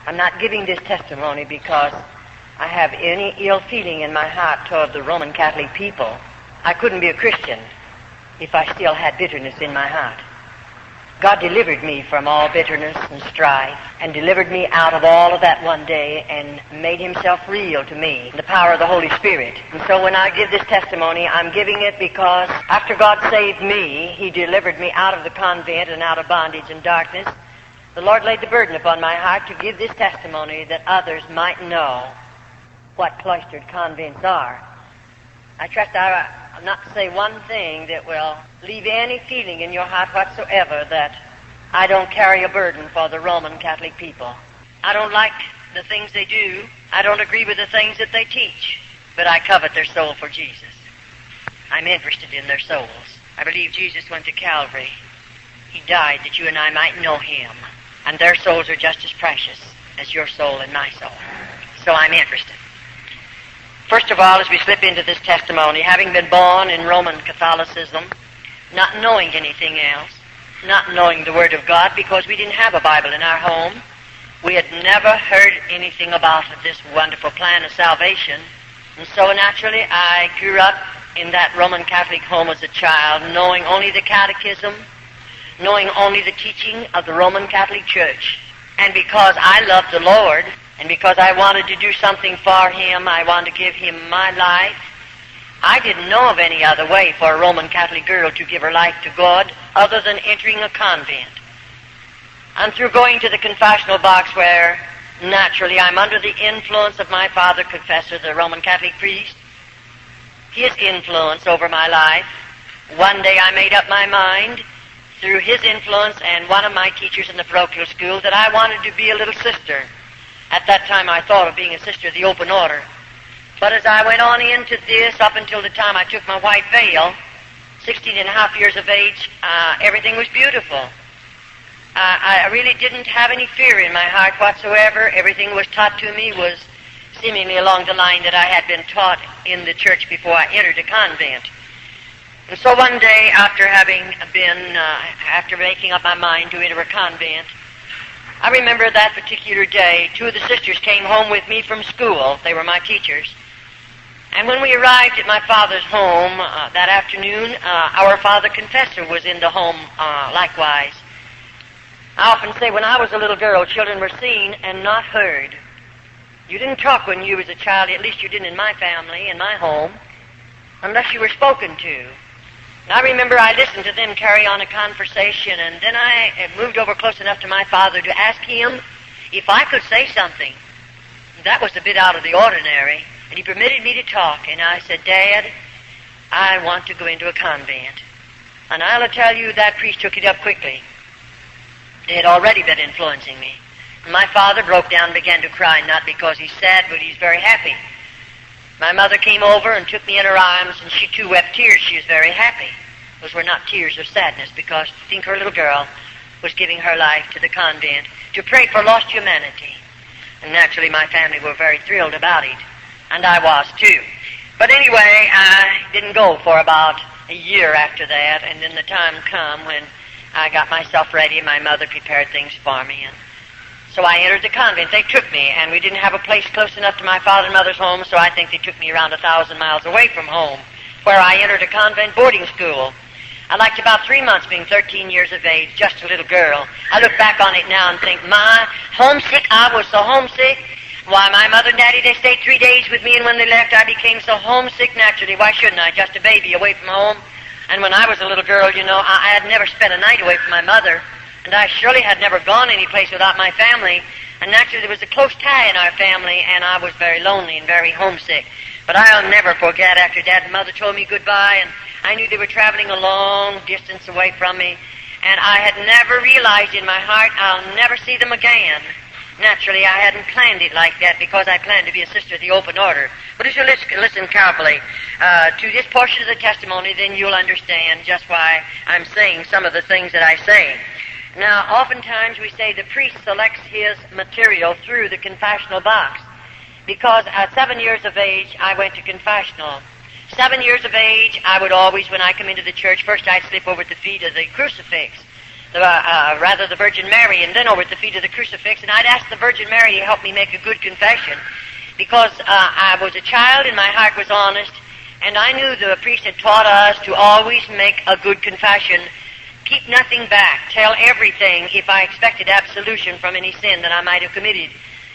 I'm not giving this testimony because I have any ill feeling in my heart toward the Roman Catholic people. I couldn't be a Christian if I still had bitterness in my heart. God delivered me from all bitterness and strife, and delivered me out of all of that one day, and made himself real to me, the power of the Holy Spirit. And so when I give this testimony, I'm giving it because after God saved me, he delivered me out of the convent and out of bondage and darkness. The Lord laid the burden upon my heart to give this testimony that others might know what cloistered convents are. I trust I'll not say one thing that will leave any feeling in your heart whatsoever that I don't carry a burden for the Roman Catholic people. I don't like the things they do. I don't agree with the things that they teach. But I covet their soul for Jesus. I'm interested in their souls. I believe Jesus went to Calvary. He died that you and I might know him. And their souls are just as precious as your soul and my soul. So I'm interested. First of all, as we slip into this testimony, having been born in Roman Catholicism, not knowing anything else, not knowing the Word of God because we didn't have a Bible in our home, we had never heard anything about this wonderful plan of salvation. And so naturally I grew up in that Roman Catholic home as a child, knowing only the catechism, knowing only the teaching of the Roman Catholic Church. And because I loved the Lord, and because I wanted to do something for him, I wanted to give him my life, I didn't know of any other way for a Roman Catholic girl to give her life to God other than entering a convent. And through going to the confessional box where, naturally, I'm under the influence of my father confessor, the Roman Catholic priest, his influence over my life, one day I made up my mind, through his influence and one of my teachers in the parochial school, that I wanted to be a little sister. At that time I thought of being a sister of the open order. But as I went on into this, up until the time I took my white veil, 16 and a half years of age, everything was beautiful. I really didn't have any fear in my heart whatsoever. Everything was taught to me was seemingly along the line that I had been taught in the church before I entered a convent. And so one day, after making up my mind to enter a convent, I remember that particular day, two of the sisters came home with me from school. They were my teachers. And when we arrived at my father's home that afternoon, our father confessor was in the home likewise. I often say when I was a little girl, children were seen and not heard. You didn't talk when you was a child, at least you didn't in my family, in my home, unless you were spoken to. And I remember I listened to them carry on a conversation, and then I moved over close enough to my father to ask him if I could say something. That was a bit out of the ordinary, and he permitted me to talk. And I said, Dad, I want to go into a convent. And I'll tell you, that priest took it up quickly. They had already been influencing me. And my father broke down and began to cry, not because he's sad, but he's very happy. My mother came over and took me in her arms, and she too wept tears. She was very happy. Those were not tears of sadness, because I think her little girl was giving her life to the convent to pray for lost humanity. And naturally my family were very thrilled about it, and I was too. But anyway, I didn't go for about a year after that, and then the time come when I got myself ready, and my mother prepared things for me, and so I entered the convent. They took me, and we didn't have a place close enough to my father and mother's home, so I think they took me around 1,000 miles away from home, where I entered a convent boarding school. I liked about 3 months, being 13 years of age, just a little girl. I look back on it now and think, my, homesick, I was so homesick. Why, my mother and daddy, they stayed 3 days with me, and when they left, I became so homesick naturally. Why shouldn't I? Just a baby away from home. And when I was a little girl, you know, I had never spent a night away from my mother. And I surely had never gone any place without my family. And naturally there was a close tie in our family, and I was very lonely and very homesick. But I'll never forget after Dad and Mother told me goodbye, and I knew they were traveling a long distance away from me. And I had never realized in my heart I'll never see them again. Naturally, I hadn't planned it like that because I planned to be a sister of the open order. But if you listen carefully to this portion of the testimony, then you'll understand just why I'm saying some of the things that I say. Now, oftentimes we say the priest selects his material through the confessional box, because at 7 years of age, I went to confessional. 7 years of age, I would always, when I come into the church, first I'd slip over at the feet of the crucifix. the Virgin Mary, and then over at the feet of the crucifix, and I'd ask the Virgin Mary to help me make a good confession, because I was a child and my heart was honest, and I knew the priest had taught us to always make a good confession, keep nothing back, tell everything if I expected absolution from any sin that I might have committed.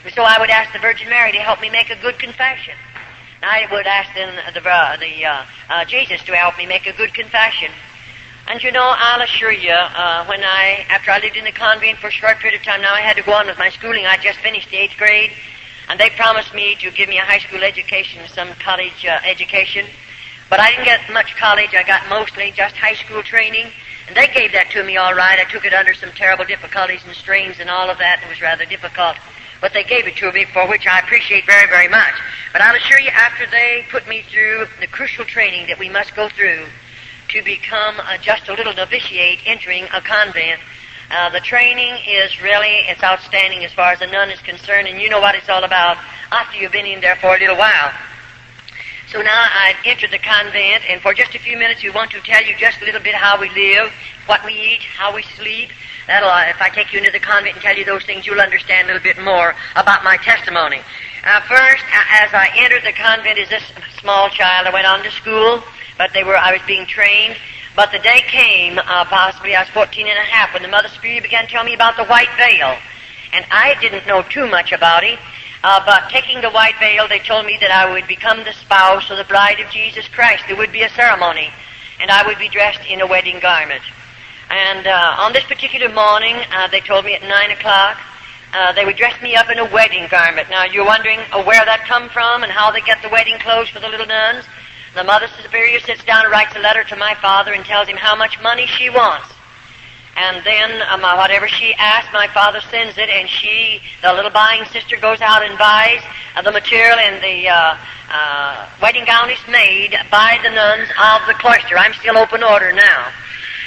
And so I would ask the Virgin Mary to help me make a good confession. I would ask then Jesus to help me make a good confession. And you know, I'll assure you, after I lived in the convent for a short period of time, now I had to go on with my schooling. I just finished the 8th grade, and they promised me to give me a high school education, some college education. But I didn't get much college. I got mostly just high school training, and they gave that to me all right. I took it under some terrible difficulties and strains and all of that. It was rather difficult. But they gave it to me, for which I appreciate very, very much. But I'll assure you, after they put me through the crucial training that we must go through to become just a little novitiate entering a convent, the training is really, it's outstanding as far as a nun is concerned, and you know what it's all about after you've been in there for a little while. So now I've entered the convent, and for just a few minutes we want to tell you just a little bit how we live, what we eat, how we sleep. If I take you into the convent and tell you those things, you'll understand a little bit more about my testimony. First, as I entered the convent as this small child, I went on to school, but I was being trained. But the day came, possibly I was 14 and a half, when the Mother Superior began to tell me about the white veil. And I didn't know too much about it, but taking the white veil, they told me that I would become the spouse or the bride of Jesus Christ. There would be a ceremony, and I would be dressed in a wedding garment. And on this particular morning, they told me at 9 o'clock, they would dress me up in a wedding garment. Now, you're wondering where that come from and how they get the wedding clothes for the little nuns. The Mother Superior sits down and writes a letter to my father and tells him how much money she wants. And then whatever she asks, my father sends it, and the little buying sister, goes out and buys the material, and the wedding gown is made by the nuns of the cloister. I'm still open order now.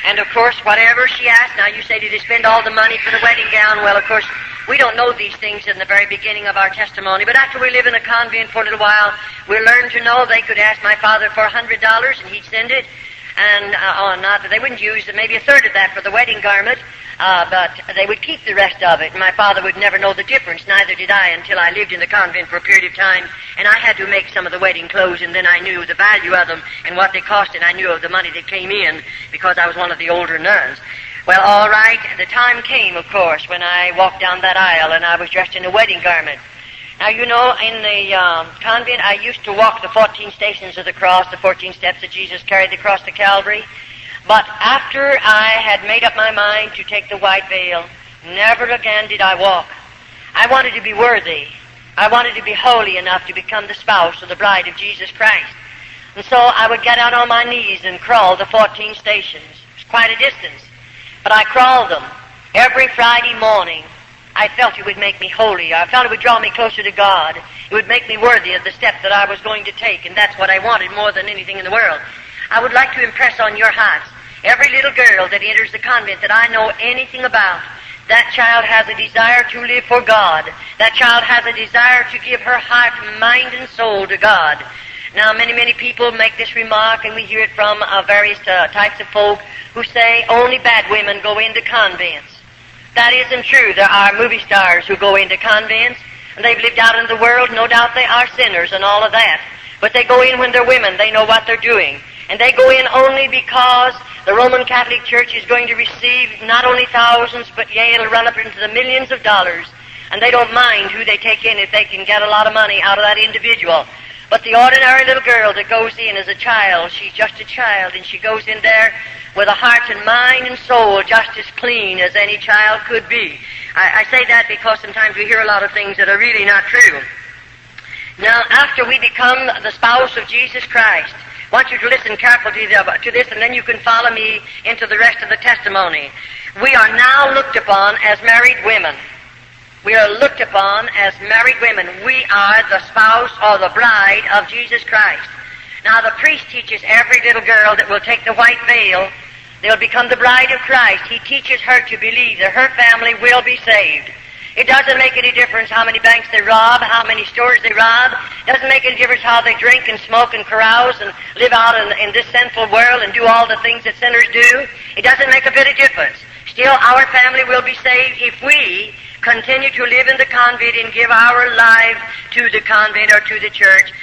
And, of course, whatever she asks, now you say, did they spend all the money for the wedding gown? Well, of course, we don't know these things in the very beginning of our testimony, but after we live in a convent for a little while, we learn to know they could ask my father for $100 and he'd send it, and they wouldn't use maybe a third of that for the wedding garment, but they would keep the rest of it, and my father would never know the difference. Neither did I until I lived in the convent for a period of time, and I had to make some of the wedding clothes, and then I knew the value of them and what they cost, and I knew of the money that came in because I was one of the older nuns. Well, all right, the time came, of course, when I walked down that aisle and I was dressed in a wedding garment. Now, you know, in the convent, I used to walk the 14 stations of the cross, the 14 steps that Jesus carried across the Calvary. But after I had made up my mind to take the white veil, never again did I walk. I wanted to be worthy. I wanted to be holy enough to become the spouse or the bride of Jesus Christ. And so I would get out on my knees and crawl the 14 stations. It's quite a distance. But I crawled them every Friday morning. I felt it would make me holy. I felt it would draw me closer to God. It would make me worthy of the step that I was going to take, and that's what I wanted more than anything in the world. I would like to impress on your hearts, every little girl that enters the convent that I know anything about, that child has a desire to live for God. That child has a desire to give her heart, mind, and soul to God. Now, many people make this remark, and we hear it from various types of folk who say only bad women go into convents. That isn't true. There are movie stars who go into convents, and they've lived out in the world. No doubt they are sinners and all of that. But they go in when they're women. They know what they're doing. And they go in only because the Roman Catholic Church is going to receive not only thousands, but yea, it'll run up into the millions of dollars. And they don't mind who they take in if they can get a lot of money out of that individual. But the ordinary little girl that goes in as a child, she's just a child, and she goes in there with a heart and mind and soul just as clean as any child could be. I say that because sometimes we hear a lot of things that are really not true. Now, after we become the spouse of Jesus Christ, I want you to listen carefully to this, and then you can follow me into the rest of the testimony. We are now looked upon as married women. We are looked upon as married women. We are the spouse or the bride of Jesus Christ. Now, the priest teaches every little girl that will take the white veil, they'll become the bride of Christ. He teaches her to believe that her family will be saved. It doesn't make any difference how many banks they rob, how many stores they rob. It doesn't make any difference how they drink and smoke and carouse and live out in this sinful world and do all the things that sinners do. It doesn't make a bit of difference. Still, our family will be saved if we continue to live in the convent and give our lives to the convent or to the church.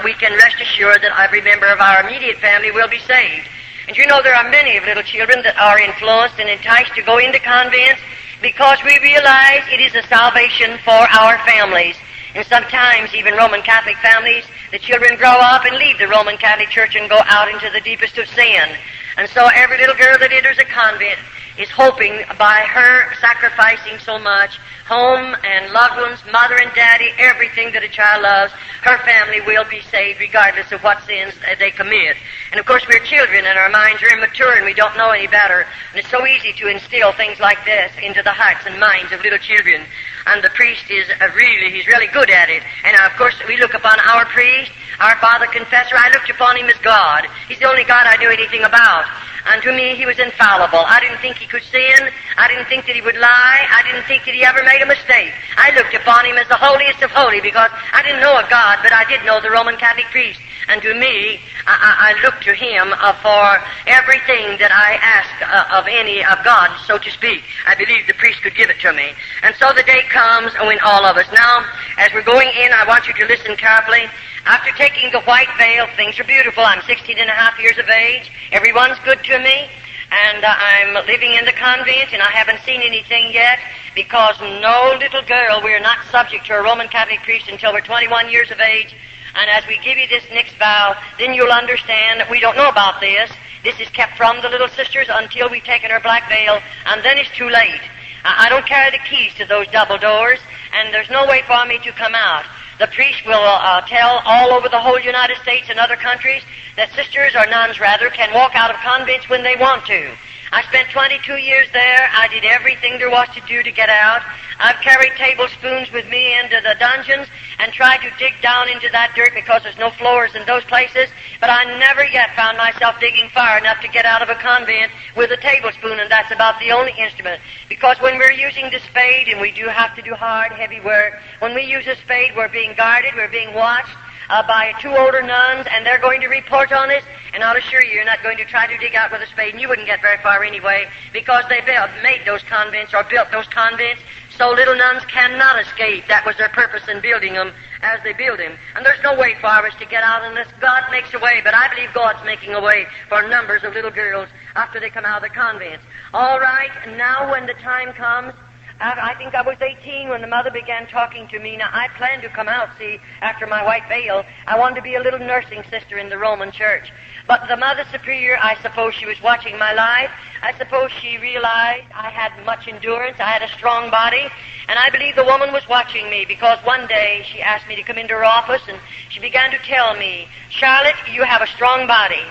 We can rest assured that every member of our immediate family will be saved. And you know there are many little children that are influenced and enticed to go into convents because we realize it is a salvation for our families. And sometimes even Roman Catholic families, the children grow up and leave the Roman Catholic Church and go out into the deepest of sin. And so every little girl that enters a convent is hoping by her sacrificing so much, home and loved ones, mother and daddy, everything that a child loves, her family will be saved regardless of what sins they commit. And of course we're children and our minds are immature and we don't know any better. And it's so easy to instill things like this into the hearts and minds of little children. And the priest is he's really good at it. And of course we look upon our priest, our father confessor, I looked upon him as God. He's the only God I knew anything about. And to me, he was infallible. I didn't think he could sin. I didn't think that he would lie. I didn't think that he ever made a mistake. I looked upon him as the holiest of holy because I didn't know a God, but I did know the Roman Catholic priest. And to me, I looked to him for everything that I asked of God, so to speak. I believed the priest could give it to me. And so the day comes when all of us. Now, as we're going in, I want you to listen carefully. After taking the white veil, things are beautiful. I'm 16 and a half years of age. Everyone's good to me. And I'm living in the convent, and I haven't seen anything yet because no little girl, we're not subject to a Roman Catholic priest until we're 21 years of age. And as we give you this next vow, then you'll understand that we don't know about this. This is kept from the little sisters until we've taken our black veil, and then it's too late. I don't carry the keys to those double doors, and there's no way for me to come out. The priest will tell all over the whole United States and other countries that sisters or nuns, rather, can walk out of convents when they want to. I spent 22 years there. I did everything there was to do to get out. I've carried tablespoons with me into the dungeons and tried to dig down into that dirt because there's no floors in those places, but I never yet found myself digging far enough to get out of a convent with a tablespoon, and that's about the only instrument. Because when we're using the spade, and we do have to do hard, heavy work, when we use a spade, we're being guarded, we're being watched by two older nuns, and they're going to report on us, and I'll assure you, you're not going to try to dig out with a spade, and you wouldn't get very far anyway, because they made those convents, or built those convents, so little nuns cannot escape. That was their purpose in building them as they build them. And there's no way for us to get out unless God makes a way, but I believe God's making a way for numbers of little girls after they come out of the convents. All right, now when the time comes, I think I was 18 when the mother began talking to me. Now, I planned to come out, see, after my white veil. I wanted to be a little nursing sister in the Roman Church. But the Mother Superior, I suppose she was watching my life. I suppose she realized I had much endurance. I had a strong body. And I believe the woman was watching me because one day she asked me to come into her office and she began to tell me, Charlotte, you have a strong body.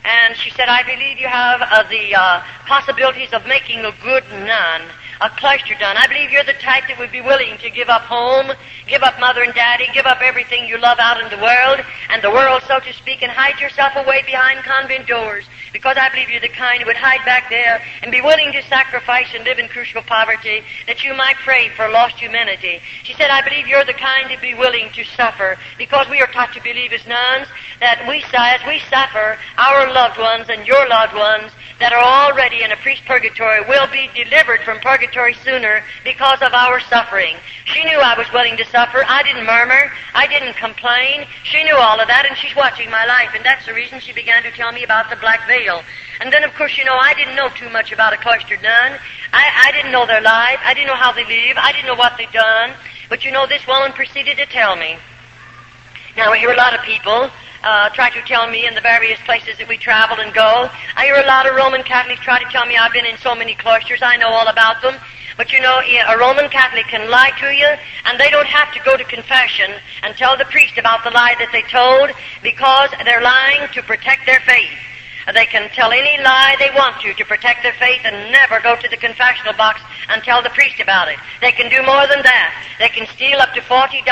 And she said, I believe you have the possibilities of making a good nun, a cloister nun. I believe you're the type that would be willing to give up home, give up mother and daddy, give up everything you love out in the world, so to speak, and hide yourself away behind convent doors. Because I believe you're the kind who would hide back there and be willing to sacrifice and live in crucial poverty that you might pray for lost humanity. She said, I believe you're the kind to be willing to suffer because we are taught to believe as nuns that as we suffer, our loved ones and your loved ones that are already in a priest purgatory will be delivered from purgatory sooner because of our suffering. She knew I was willing to suffer. I didn't murmur. I didn't complain. She knew all of that, and she's watching my life, and that's the reason she began to tell me about the black veil. And then, of course, I didn't know too much about a cloistered nun. I didn't know their life. I didn't know how they live. I didn't know what they'd done. But, this woman proceeded to tell me. Now, I hear a lot of people try to tell me in the various places that we travel and go. I hear a lot of Roman Catholics try to tell me I've been in so many cloisters. I know all about them. But a Roman Catholic can lie to you, and they don't have to go to confession and tell the priest about the lie that they told because they're lying to protect their faith. They can tell any lie they want to protect their faith and never go to the confessional box and tell the priest about it. They can do more than that. They can steal up to $40,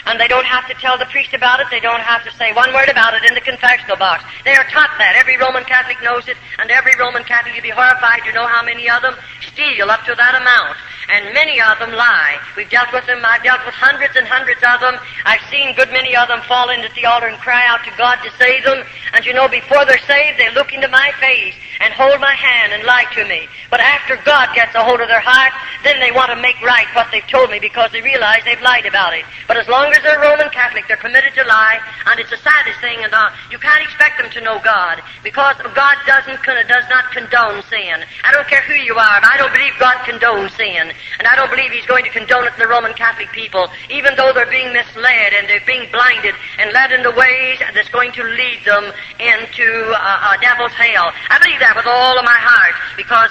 and they don't have to tell the priest about it. They don't have to say one word about it in the confessional box. They are taught that. Every Roman Catholic knows it, and every Roman Catholic, you'd be horrified to know how many of them steal up to that amount. And many of them lie. We've dealt with them. I've dealt with hundreds and hundreds of them. I've seen good many of them fall into the altar and cry out to God to save them. And before they're saved, they look into my face and hold my hand and lie to me. But after God gets a hold of their heart, then they want to make right what they've told me because they realize they've lied about it. But as long as they're Roman Catholic, they're permitted to lie, and it's the saddest thing, and you can't expect them to know God because God does not condone sin. I don't care who you are, but I don't believe God condones sin, and I don't believe He's going to condone it to the Roman Catholic people, even though they're being misled and they're being blinded and led into ways that's going to lead them into a devil's hell. I believe that with all of my heart because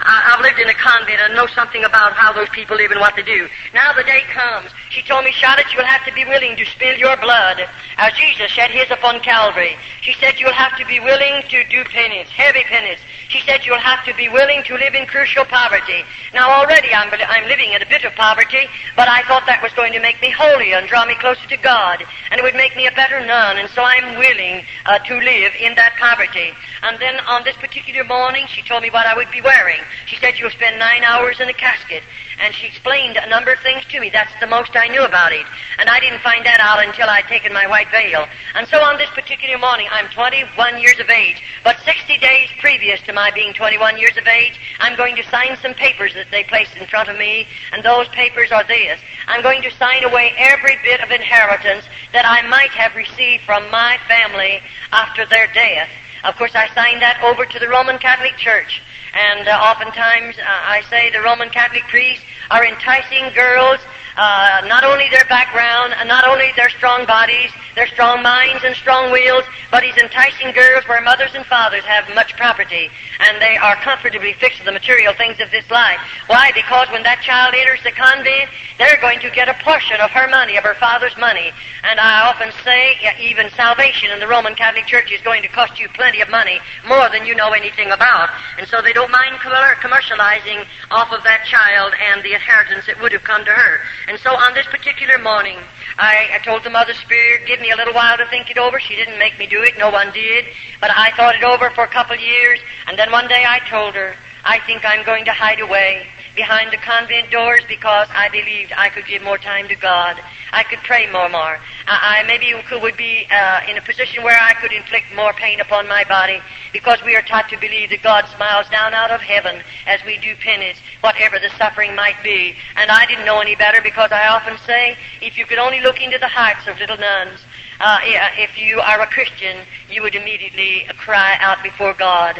I've lived in a convent and know something about how those people live and what they do. Now the day comes. She told me, Charlotte, you'll have to be willing to spill your blood as Jesus shed his upon Calvary. She said you'll have to be willing to do penance, heavy penance. She said you'll have to be willing to live in crucial poverty. Now already I'm living in a bit of poverty, but I thought that was going to make me holier and draw me closer to God, and it would make me a better nun, and so I'm willing to live in that poverty. And then on this particular morning, she told me what I would be wearing. She said you'll spend 9 hours in a casket, and she explained a number of things to me. That's the most I knew about it, and I didn't find that out until I'd taken my white veil. And so on this particular morning, I'm 21 years of age, but 60 days previous to my being 21 years of age, I'm going to sign some papers that they placed in front of me, and those papers are this. I'm going to sign away every bit of inheritance that I might have received from my family after their death. Of course, I signed that over to the Roman Catholic Church, and oftentimes I say the Roman Catholic priests are enticing girls, not only their background, and not only their strong bodies, their strong minds and strong wills, but he's enticing girls where mothers and fathers have much property, and they are comfortably fixed to the material things of this life. Why? Because when that child enters the convent, they're going to get a portion of her money, of her father's money. And I often say, even salvation in the Roman Catholic Church is going to cost you plenty of money, more than you know anything about. And so they don't mind commercializing off of that child and the inheritance that would have come to her. And so on this particular morning, I told the Mother Spirit, give me a little while to think it over. She didn't make me do it. No one did. But I thought it over for a couple of years, and then one day I told her, I think I'm going to hide away behind the convent doors because I believed I could give more time to God. I could pray more. I maybe would be in a position where I could inflict more pain upon my body because we are taught to believe that God smiles down out of heaven as we do penance, whatever the suffering might be. And I didn't know any better because I often say, if you could only look into the hearts of little nuns, if you are a Christian, you would immediately cry out before God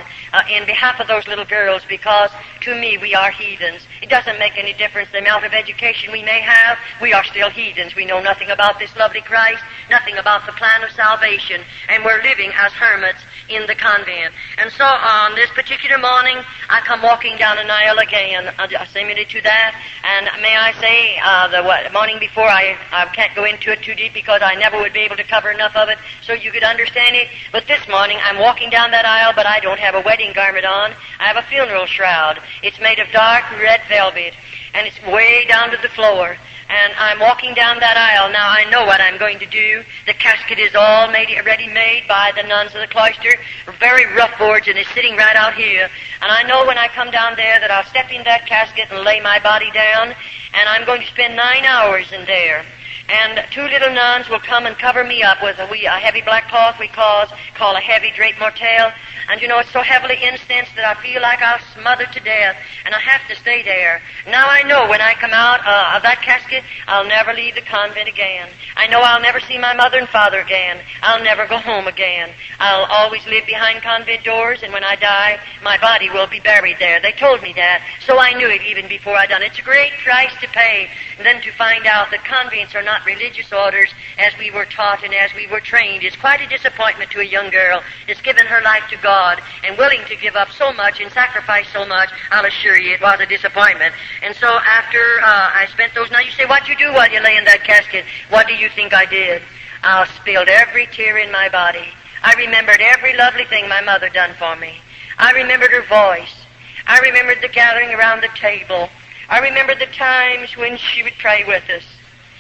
in behalf of those little girls, because to me we are heathens. It doesn't make any difference the amount of education we may have. We are still heathens. We know nothing about this lovely Christ, nothing about the plan of salvation, and we're living as hermits in the convent. And so on this particular morning, I come walking down an aisle again, similar to that, and may I say, the morning before, I can't go into it too deep because I never would be able to cover enough of it so you could understand it. But this morning, I'm walking down that aisle, but I don't have a wedding garment on. I have a funeral shroud. It's made of dark red velvet, and it's way down to the floor. And I'm walking down that aisle. Now, I know what I'm going to do. The casket is all ready made by the nuns of the cloister, very rough boards, and it's sitting right out here. And I know when I come down there that I'll step in that casket and lay my body down, and I'm going to spend 9 hours in there. And 2 little nuns will come and cover me up with a heavy black cloth we call a heavy drape mortelle. And you know, it's so heavily incensed that I feel like I'll smother to death, and I have to stay there. Now I know when I come out of that casket, I'll never leave the convent again. I know I'll never see my mother and father again. I'll never go home again. I'll always live behind convent doors, and when I die, my body will be buried there. They told me that, so I knew it even before I done it. It's a great price to pay, and then to find out that convents are not religious orders as we were taught and as we were trained. It's quite a disappointment to a young girl that's given her life to God and willing to give up so much and sacrifice so much. I'll assure you it was a disappointment. And so after I spent those nights, you say, what you do while you lay in that casket? What do you think I did? I spilled every tear in my body. I remembered every lovely thing my mother done for me. I remembered her voice. I remembered the gathering around the table. I remembered the times when she would pray with us.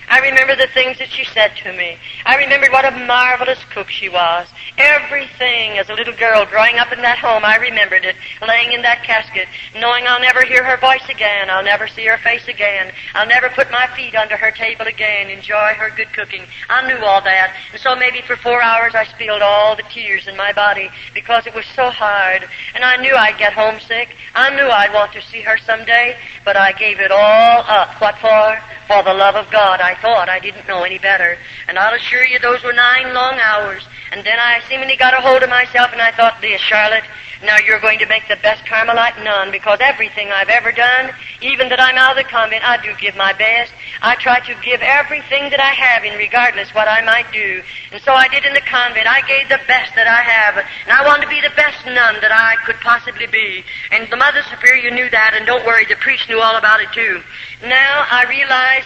I remember the things that she said to me. I remembered what a marvelous cook she was. Everything as a little girl growing up in that home, I remembered it, laying in that casket, knowing I'll never hear her voice again, I'll never see her face again, I'll never put my feet under her table again, enjoy her good cooking. I knew all that. And so maybe for 4 hours I spilled all the tears in my body because it was so hard. And I knew I'd get homesick. I knew I'd want to see her someday, but I gave it all up. What for? For the love of God. I thought I didn't know any better. And I'll assure you those were 9 long hours. And then I seemingly got a hold of myself and I thought, this, Charlotte, now you're going to make the best Carmelite nun, because everything I've ever done, even that I'm out of the convent, I do give my best. I try to give everything that I have in regardless what I might do. And so I did in the convent. I gave the best that I have. And I wanted to be the best nun that I could possibly be. And the Mother Superior knew that, and don't worry, the priest knew all about it too. Now I realize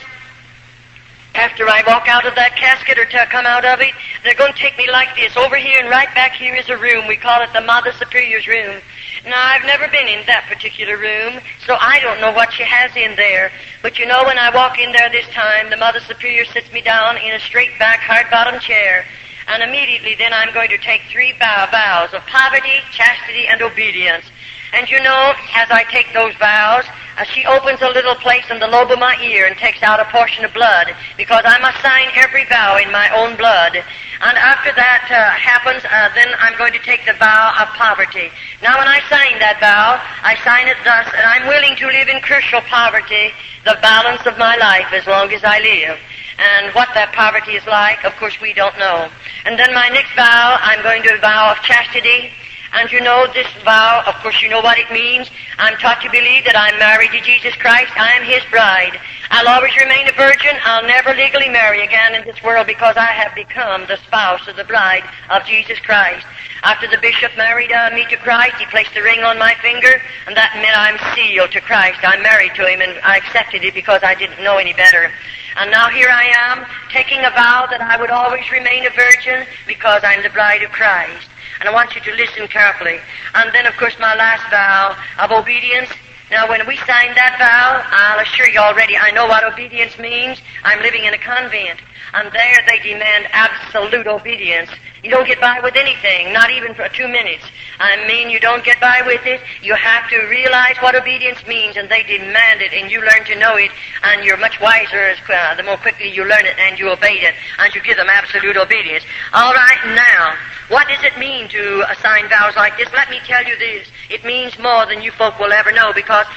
after I walk out of that casket or to come out of it, they're going to take me like this. Over here and right back here is a room. We call it the Mother Superior's room. Now, I've never been in that particular room, so I don't know what she has in there. But you know, when I walk in there this time, the Mother Superior sits me down in a straight-back, hard-bottom chair. And immediately then I'm going to take 3 vows of poverty, chastity, and obedience. And you know, as I take those vows, she opens a little place in the lobe of my ear and takes out a portion of blood, because I must sign every vow in my own blood. And after that happens, then I'm going to take the vow of poverty. Now, when I sign that vow, I sign it thus, and I'm willing to live in crucial poverty the balance of my life as long as I live. And what that poverty is like, of course, we don't know. And then my next vow, I'm going to a vow of chastity. And you know, this vow, of course, you know what it means. I'm taught to believe that I'm married to Jesus Christ. I am His bride. I'll always remain a virgin. I'll never legally marry again in this world, because I have become the spouse of the bride of Jesus Christ. After the bishop married me to Christ, he placed the ring on my finger, and that meant I'm sealed to Christ. I'm married to Him, and I accepted it because I didn't know any better. And now here I am, taking a vow that I would always remain a virgin because I'm the bride of Christ. And I want you to listen carefully. And then, of course, my last vow of obedience. Now, when we sign that vow, I'll assure you already, I know what obedience means. I'm living in a convent. And there they demand absolute obedience. You don't get by with anything, not even for 2 minutes. I mean, you don't get by with it. You have to realize what obedience means, and they demand it, and you learn to know it, and you're much wiser the more quickly you learn it and you obey it, and you give them absolute obedience. All right, now, what does it mean to sign vows like this? Let me tell you this. It means more than you folk will ever know, because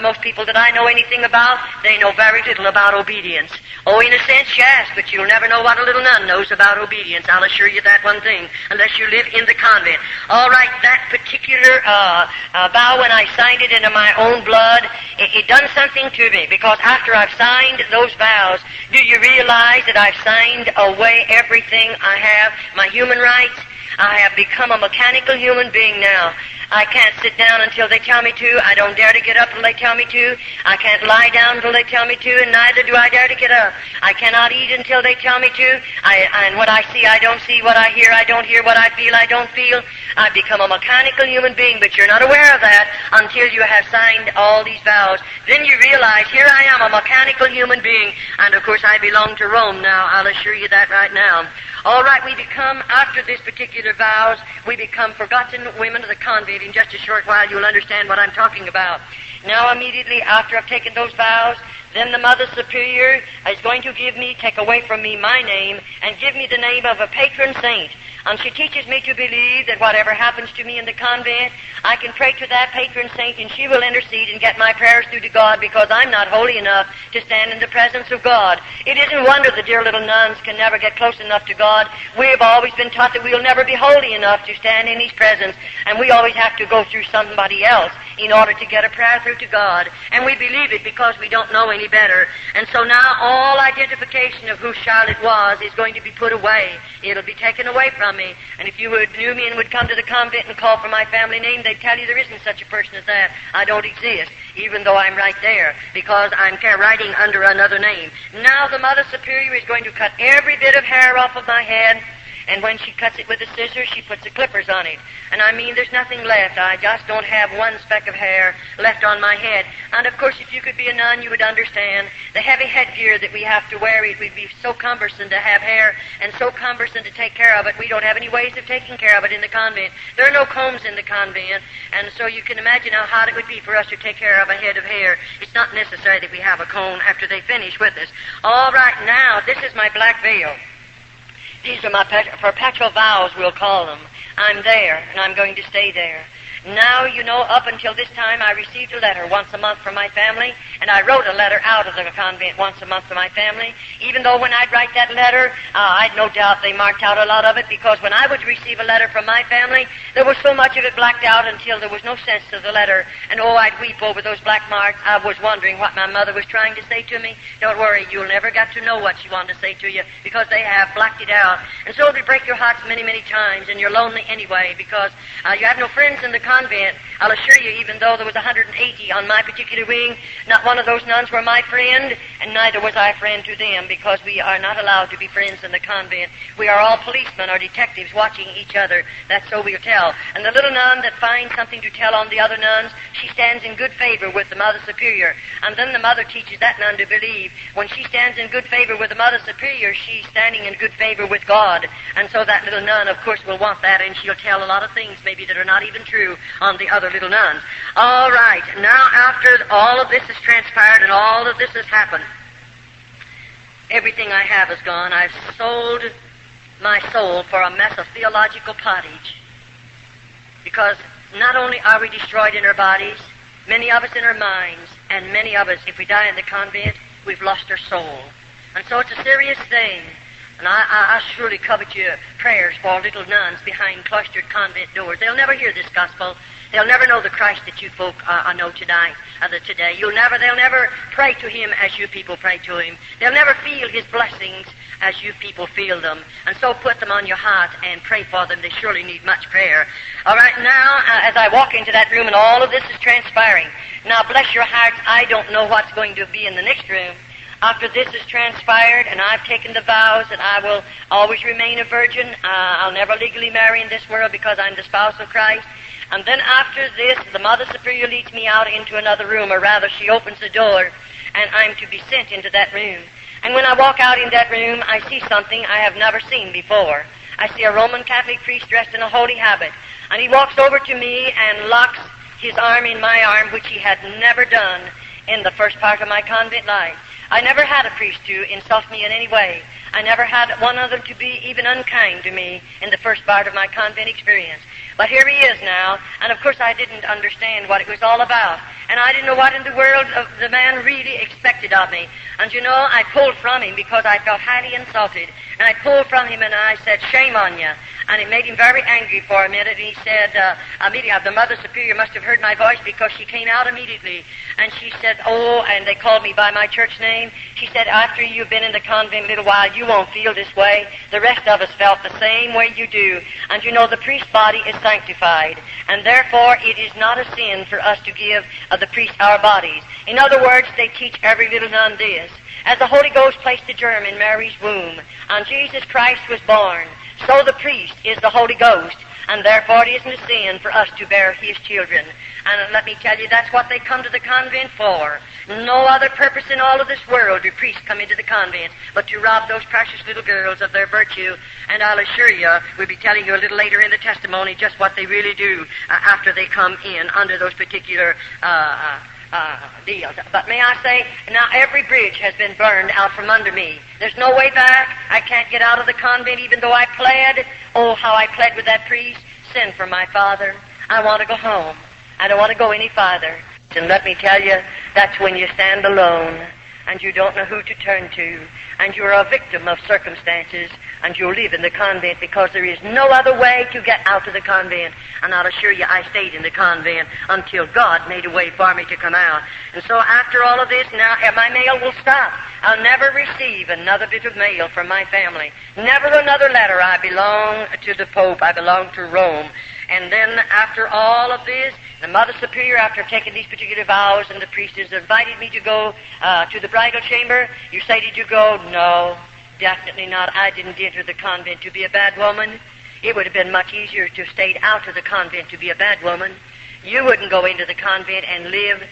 most people that I know anything about, they know very little about obedience. Oh, in a sense, yes, but you'll never know what a little nun knows about obedience. I'll assure you that one thing, unless you live in the convent. All right, that particular vow, when I signed it into my own blood, it done something to me, because after I've signed those vows, do you realize that I've signed away everything I have, my human rights? I have become a mechanical human being now. I can't sit down until they tell me to. I don't dare to get up until they tell me to. I can't lie down until they tell me to, and neither do I dare to get up. I cannot eat until they tell me to. And what I see, I don't see. What I hear, I don't hear. What I feel, I don't feel. I've become a mechanical human being, but you're not aware of that until you have signed all these vows. Then you realize, here I am, a mechanical human being, and of course I belong to Rome now. I'll assure you that right now. All right, we become, after this particular vows, we become forgotten women of the convent. In just a short while, you'll understand what I'm talking about. Now, immediately after I've taken those vows, then the Mother Superior is going to take away from me my name, and give me the name of a patron saint. And she teaches me to believe that whatever happens to me in the convent, I can pray to that patron saint, and she will intercede and get my prayers through to God, because I'm not holy enough to stand in the presence of God. It isn't wonder the dear little nuns can never get close enough to God. We've always been taught that we'll never be holy enough to stand in His presence, and we always have to go through somebody else in order to get a prayer through to God. And we believe it because we don't know any better. And so now all identification of who Charlotte was is going to be put away. It'll be taken away from me. And if you knew me and would come to the convent and call for my family name, they'd tell you there isn't such a person as that. I don't exist, even though I'm right there, because I'm writing under another name. Now the Mother Superior is going to cut every bit of hair off of my head, and when she cuts it with a scissors, she puts the clippers on it. And I mean, there's nothing left. I just don't have one speck of hair left on my head. And of course, if you could be a nun, you would understand the heavy headgear that we have to wear. It would be so cumbersome to have hair and so cumbersome to take care of it. We don't have any ways of taking care of it in the convent. There are no combs in the convent, and so you can imagine how hard it would be for us to take care of a head of hair. It's not necessary that we have a comb after they finish with us. All right, now, this is my black veil. These are my perpetual vows, we'll call them. I'm there, and I'm going to stay there. Now, you know, up until this time, I received a letter once a month from my family, and I wrote a letter out of the convent once a month to my family, even though when I'd write that letter, I'd no doubt they marked out a lot of it, because when I would receive a letter from my family, there was so much of it blacked out until there was no sense to the letter, and oh, I'd weep over those black marks. I was wondering what my mother was trying to say to me. Don't worry, you'll never get to know what she wanted to say to you, because they have blacked it out. And so it'll break your hearts many, many times, and you're lonely anyway, because you have no friends in the convent. I'll assure you, even though there was 180 on my particular wing, not one of those nuns were my friend, and neither was I a friend to them, because we are not allowed to be friends in the convent. We are all policemen or detectives watching each other. That's so we'll tell. And the little nun that finds something to tell on the other nuns, she stands in good favor with the Mother Superior. And then the mother teaches that nun to believe. When she stands in good favor with the Mother Superior, she's standing in good favor with God. And so that little nun, of course, will want that, and she'll tell a lot of things maybe that are not even true on the other little nuns. All right, now after all of this has transpired and all of this has happened, everything I have is gone. I've sold my soul for a mess of theological pottage, because not only are we destroyed in our bodies, many of us in our minds, and many of us, if we die in the convent, we've lost our soul. And so it's a serious thing. And I surely covet your prayers for little nuns behind cloistered convent doors. They'll never hear this gospel. They'll never know the Christ that you folk know today. They'll never pray to Him as you people pray to Him. They'll never feel His blessings as you people feel them. And so put them on your heart and pray for them. They surely need much prayer. All right, now, as I walk into that room and all of this is transpiring, now bless your hearts, I don't know what's going to be in the next room. After this has transpired and I've taken the vows that I will always remain a virgin, I'll never legally marry in this world because I'm the spouse of Christ. And then after this, the Mother Superior leads me out into another room, or rather she opens the door, and I'm to be sent into that room. And when I walk out in that room, I see something I have never seen before. I see a Roman Catholic priest dressed in a holy habit, and he walks over to me and locks his arm in my arm, which he had never done in the first part of my convent life. I never had a priest to insult me in any way. I never had one of them to be even unkind to me in the first part of my convent experience. But here he is now, and of course I didn't understand what it was all about. And I didn't know what in the world the man really expected of me. And you know, I pulled from him because I felt highly insulted. And I pulled from him and I said, "Shame on you." And it made him very angry for a minute. And he said, immediately, the Mother Superior must have heard my voice because she came out immediately. And she said, "Oh," and they called me by my church name. She said, "After you've been in the convent a little while, you won't feel this way. The rest of us felt the same way you do. And you know, the priest's body is sanctified. And therefore, it is not a sin for us to give the priest our bodies." In other words, they teach every little nun this. As the Holy Ghost placed the germ in Mary's womb, and Jesus Christ was born, so the priest is the Holy Ghost, and therefore it isn't a sin for us to bear His children. And let me tell you, that's what they come to the convent for. No other purpose in all of this world do priests come into the convent but to rob those precious little girls of their virtue. And I'll assure you, we'll be telling you a little later in the testimony just what they really do after they come in under those particular deals. But may I say, now every bridge has been burned out from under me. There's no way back. I can't get out of the convent even though I pled. Oh, how I pled with that priest. Send for my father. I want to go home. I don't want to go any farther. And let me tell you, that's when you stand alone and you don't know who to turn to, and you're a victim of circumstances, and you live in the convent because there is no other way to get out of the convent. And I'll assure you, I stayed in the convent until God made a way for me to come out. And so after all of this, now my mail will stop. I'll never receive another bit of mail from my family. Never another letter. I belong to the Pope. I belong to Rome. And then after all of this, the Mother Superior, after taking these particular vows, and the priest has invited me to go to the bridal chamber. You say, "Did you go?" "No." Definitely not. I didn't enter the convent to be a bad woman. It would have been much easier to stay out of the convent to be a bad woman. You wouldn't go into the convent and live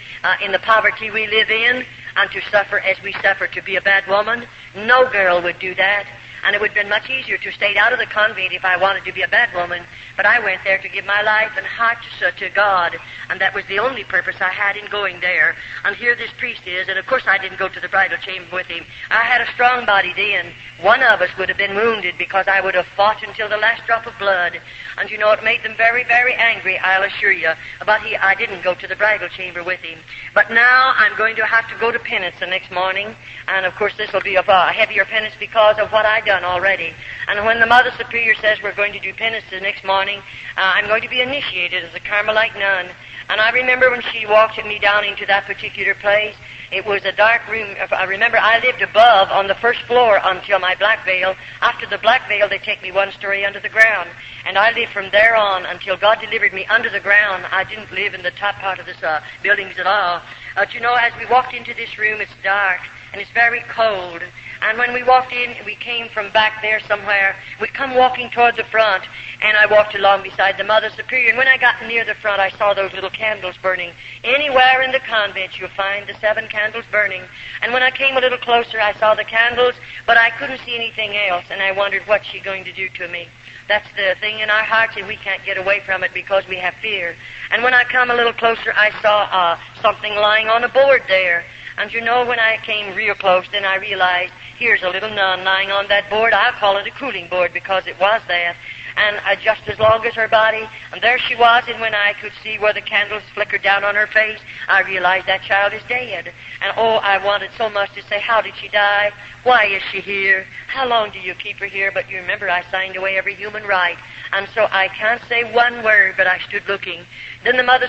in the poverty we live in and to suffer as we suffer to be a bad woman. No girl would do that. And it would have been much easier to stay out of the convent if I wanted to be a bad woman. But I went there to give my life and heart to God. And that was the only purpose I had in going there. And here this priest is. And of course I didn't go to the bridal chamber with him. I had a strong body then. One of us would have been wounded because I would have fought until the last drop of blood. And you know, it made them very, very angry, I'll assure you. But I didn't go to the bridal chamber with him. But now I'm going to have to go to penance the next morning. And of course this will be a heavier penance because of what I done already. And when the Mother Superior says we're going to do penance the next morning, I'm going to be initiated as a Carmelite nun. And I remember when she walked me down into that particular place, it was a dark room. I remember I lived above on the first floor until my black veil. After the black veil, they take me one story under the ground. And I lived from there on until God delivered me under the ground. I didn't live in the top part of this buildings at all. But you know, as we walked into this room, it's dark and it's very cold. And when we walked in, we came from back there somewhere. We come walking toward the front, and I walked along beside the Mother Superior. And when I got near the front, I saw those little candles burning. Anywhere in the convent, you'll find the 7 candles burning. And when I came a little closer, I saw the candles, but I couldn't see anything else. And I wondered, what's she going to do to me? That's the thing in our hearts, and we can't get away from it because we have fear. And when I come a little closer, I saw something lying on a board there. And you know, when I came real close, then I realized, here's a little nun lying on that board. I'll call it a cooling board because it was that. And just as long as her body, and there she was, and when I could see where the candles flickered down on her face, I realized that child is dead. And oh, I wanted so much to say, how did she die? Why is she here? How long do you keep her here? But you remember, I signed away every human right. And so I can't say one word, but I stood looking. Then the Mother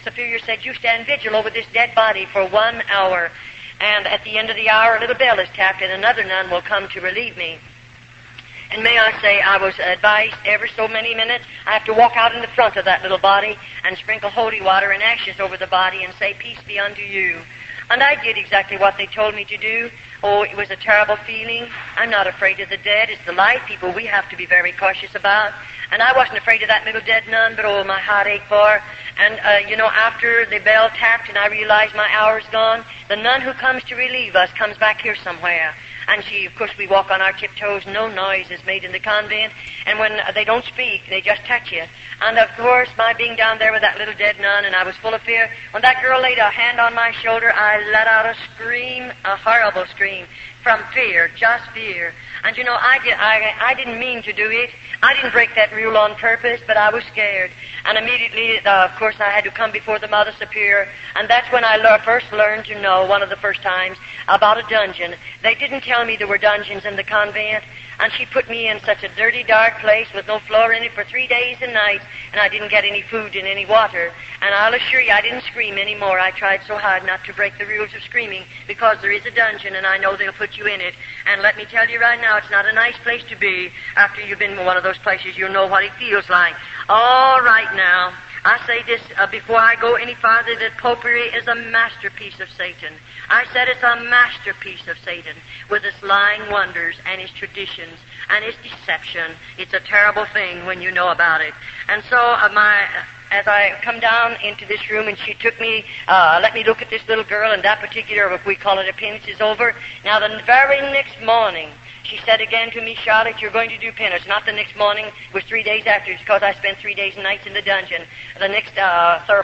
Superior said, you stand vigil over this dead body for 1 hour. And at the end of the hour, a little bell is tapped, and another nun will come to relieve me. And may I say, I was advised ever so many minutes, I have to walk out in the front of that little body and sprinkle holy water and ashes over the body and say, peace be unto you. And I did exactly what they told me to do. Oh, it was a terrible feeling. I'm not afraid of the dead. It's the live people we have to be very cautious about. And I wasn't afraid of that little dead nun, but oh, my heart ached for her. And, you know, after the bell tapped and I realized my hour's gone, the nun who comes to relieve us comes back here somewhere. And she, of course, we walk on our tiptoes. No noise is made in the convent. And when they don't speak, they just touch you. And, of course, my being down there with that little dead nun, and I was full of fear, when that girl laid a hand on my shoulder, I let out a scream, a horrible scream, from fear, just fear. And, you know, I didn't mean to do it. I didn't break that rule on purpose, but I was scared. And immediately, of course, I had to come before the Mother Superior. And that's when I first learned to know, one of the first times, about a dungeon. They didn't tell me there were dungeons in the convent. And she put me in such a dirty, dark place with no floor in it for 3 days and nights, and I didn't get any food and any water. And I'll assure you, I didn't scream anymore. I tried so hard not to break the rules of screaming, because there is a dungeon, and I know they'll put you in it. And let me tell you right now, it's not a nice place to be. After you've been in one of those places, you'll know what it feels like. All right now, I say this before I go any farther, that popery is a masterpiece of Satan. I said it's a masterpiece of Satan, with its lying wonders and its traditions and its deception. It's a terrible thing when you know about it. And so as I come down into this room, and she took me, let me look at this little girl, and that particular, if we call it a penance, is over. Now, the very next morning, she said again to me, Charlotte, you're going to do penance. Not the next morning, it was 3 days after, because I spent 3 days and nights in the dungeon. The next,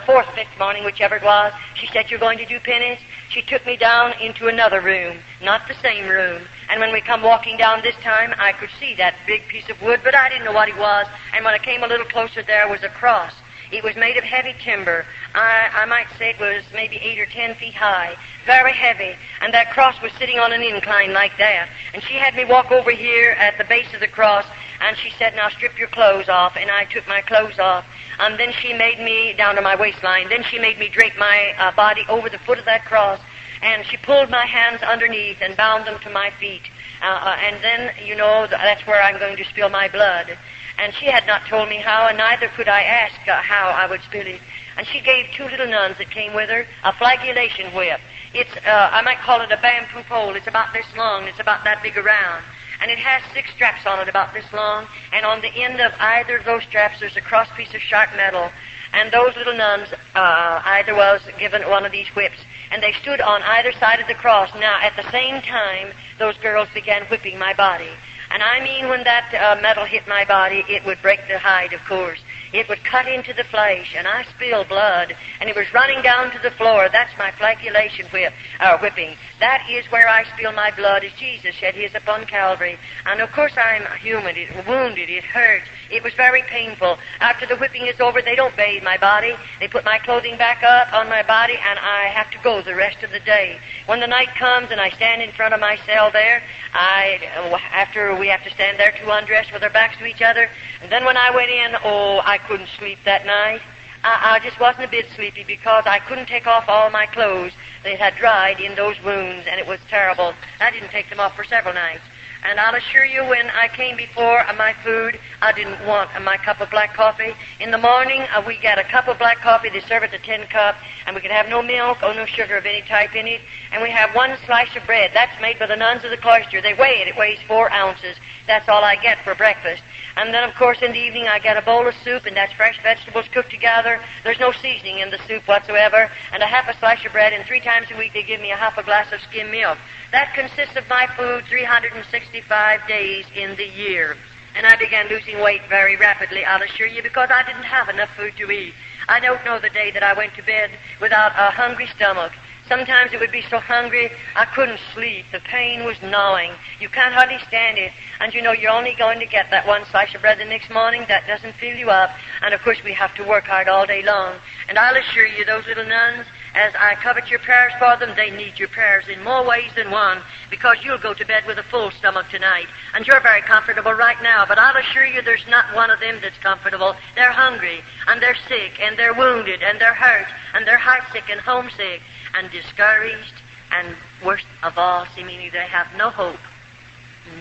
fourth, fifth morning, whichever it was, she said, you're going to do penance. She took me down into another room, not the same room. And when we come walking down this time, I could see that big piece of wood, but I didn't know what it was. And when I came a little closer, there was a cross. It was made of heavy timber. I might say it was maybe 8 or 10 feet high, very heavy. And that cross was sitting on an incline like that. And she had me walk over here at the base of the cross, and she said, now strip your clothes off. And I took my clothes off. And then she made me, down to my waistline, then she made me drape my body over the foot of that cross. And she pulled my hands underneath and bound them to my feet. And then, you know, that's where I'm going to spill my blood. And she had not told me how, and neither could I ask how I would spill it. And she gave 2 little nuns that came with her a flagellation whip. It's, I might call it a bamboo pole. It's about this long. It's about that big around. And it has 6 straps on it about this long. And on the end of either of those straps, there's a cross piece of sharp metal. And those little nuns, either was given one of these whips. And they stood on either side of the cross. Now, at the same time, those girls began whipping my body. And I mean, when that metal hit my body, it would break the hide, of course. It would cut into the flesh, and I spilled blood, and it was running down to the floor. That's my flagellation whipping. That is where I spill my blood, as Jesus shed his upon Calvary. And of course I'm human. It wounded. It hurt. It was very painful. After the whipping is over, they don't bathe my body. They put my clothing back up on my body, and I have to go the rest of the day. When the night comes and I stand in front of my cell there, after we have to stand there to undress with our backs to each other, and then when I went in, I couldn't sleep that night. I just wasn't a bit sleepy because I couldn't take off all my clothes. They had dried in those wounds, and it was terrible. I didn't take them off for several nights. And I'll assure you, when I came before my food, I didn't want my cup of black coffee. In the morning, we get a cup of black coffee. They serve it, the tin cup, and we can have no milk or no sugar of any type in it. And we have 1 slice of bread. That's made by the nuns of the cloister. They weigh it. It weighs 4 ounces. That's all I get for breakfast. And then, of course, in the evening, I get a bowl of soup, and that's fresh vegetables cooked together. There's no seasoning in the soup whatsoever. And a half a slice of bread, and 3 times a week they give me a half a glass of skim milk. That consists of my food 365 days in the year. And I began losing weight very rapidly, I'll assure you, because I didn't have enough food to eat. I don't know the day that I went to bed without a hungry stomach. Sometimes it would be so hungry I couldn't sleep. The pain was gnawing. You can't hardly stand it. And you know you're only going to get that 1 slice of bread the next morning. That doesn't fill you up. And of course we have to work hard all day long. And I'll assure you, those little nuns, as I covet your prayers for them, they need your prayers in more ways than one, because you'll go to bed with a full stomach tonight. And you're very comfortable right now, but I'll assure you there's not one of them that's comfortable. They're hungry, and they're sick, and they're wounded, and they're hurt, and they're heartsick and homesick, and discouraged, and worst of all, seemingly they have no hope.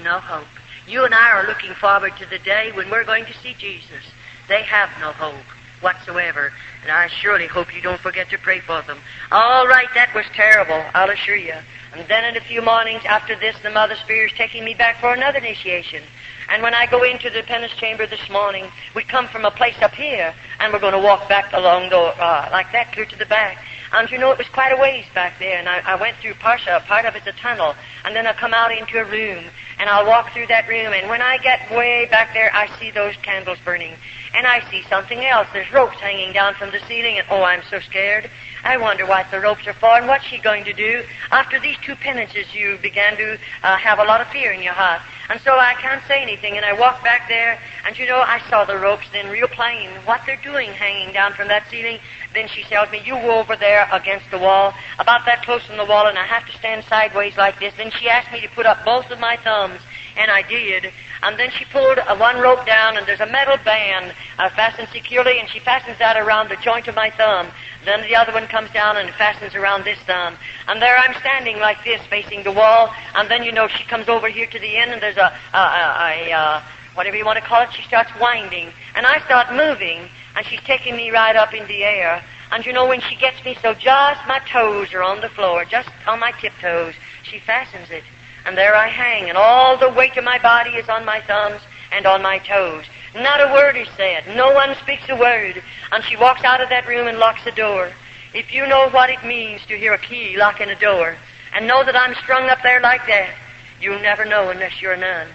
No hope. You and I are looking forward to the day when we're going to see Jesus. They have no hope whatsoever, and I surely hope you don't forget to pray for them. All right, that was terrible, I'll assure you. And then in a few mornings after this, the Mother Spirit's taking me back for another initiation. And when I go into the penance chamber this morning, we come from a place up here, and we're going to walk back along like that, clear to the back. And you know, it was quite a ways back there, and I went through part of it's a tunnel, and then I come out into a room, and I'll walk through that room, and when I get way back there, I see those candles burning, and I see something else. There's ropes hanging down from the ceiling, and oh, I'm so scared. I wonder what the ropes are for, and what's she going to do? After these 2 penances, you began to have a lot of fear in your heart. And so I can't say anything, and I walked back there, and you know, I saw the ropes then real plain, what they're doing hanging down from that ceiling. Then she tells me, you go over there against the wall, about that close from the wall, and I have to stand sideways like this. Then she asked me to put up both of my thumbs, and I did. And then she pulled one rope down, and there's a metal band fastened securely, and she fastens that around the joint of my thumb. Then the other one comes down and fastens around this thumb. And there I'm standing like this, facing the wall. And then, you know, she comes over here to the end, and there's whatever you want to call it, she starts winding. And I start moving, and she's taking me right up in the air. And, you know, when she gets me so just my toes are on the floor, just on my tiptoes, she fastens it. And there I hang, and all the weight of my body is on my thumbs and on my toes. Not a word is said. No one speaks a word. And she walks out of that room and locks the door. If you know what it means to hear a key locking a door and know that I'm strung up there like that, you'll never know unless you're a nun.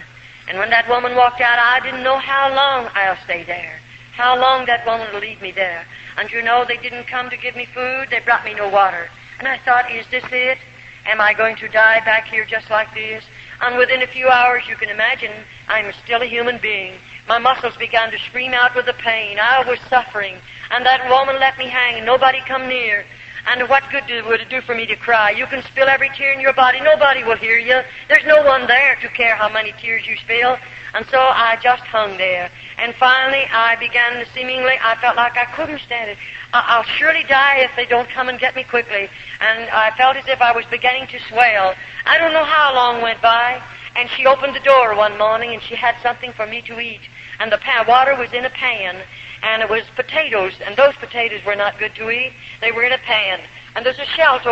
And when that woman walked out, I didn't know how long I'll stay there, how long that woman will leave me there. And you know, they didn't come to give me food. They brought me no water. And I thought, is this it? Am I going to die back here just like this? And within a few hours, you can imagine, I'm still a human being. My muscles began to scream out with the pain. I was suffering. And that woman let me hang, and nobody come near. And what good would it do for me to cry? You can spill every tear in your body. Nobody will hear you. There's no one there to care how many tears you spill. And so I just hung there. And finally, I began I felt like I couldn't stand it. I'll surely die if they don't come and get me quickly. And I felt as if I was beginning to swell. I don't know how long went by. And she opened the door one morning, and she had something for me to eat. And the water was in a pan, and it was potatoes, and those potatoes were not good to eat. They were in a pan. And there's a shelf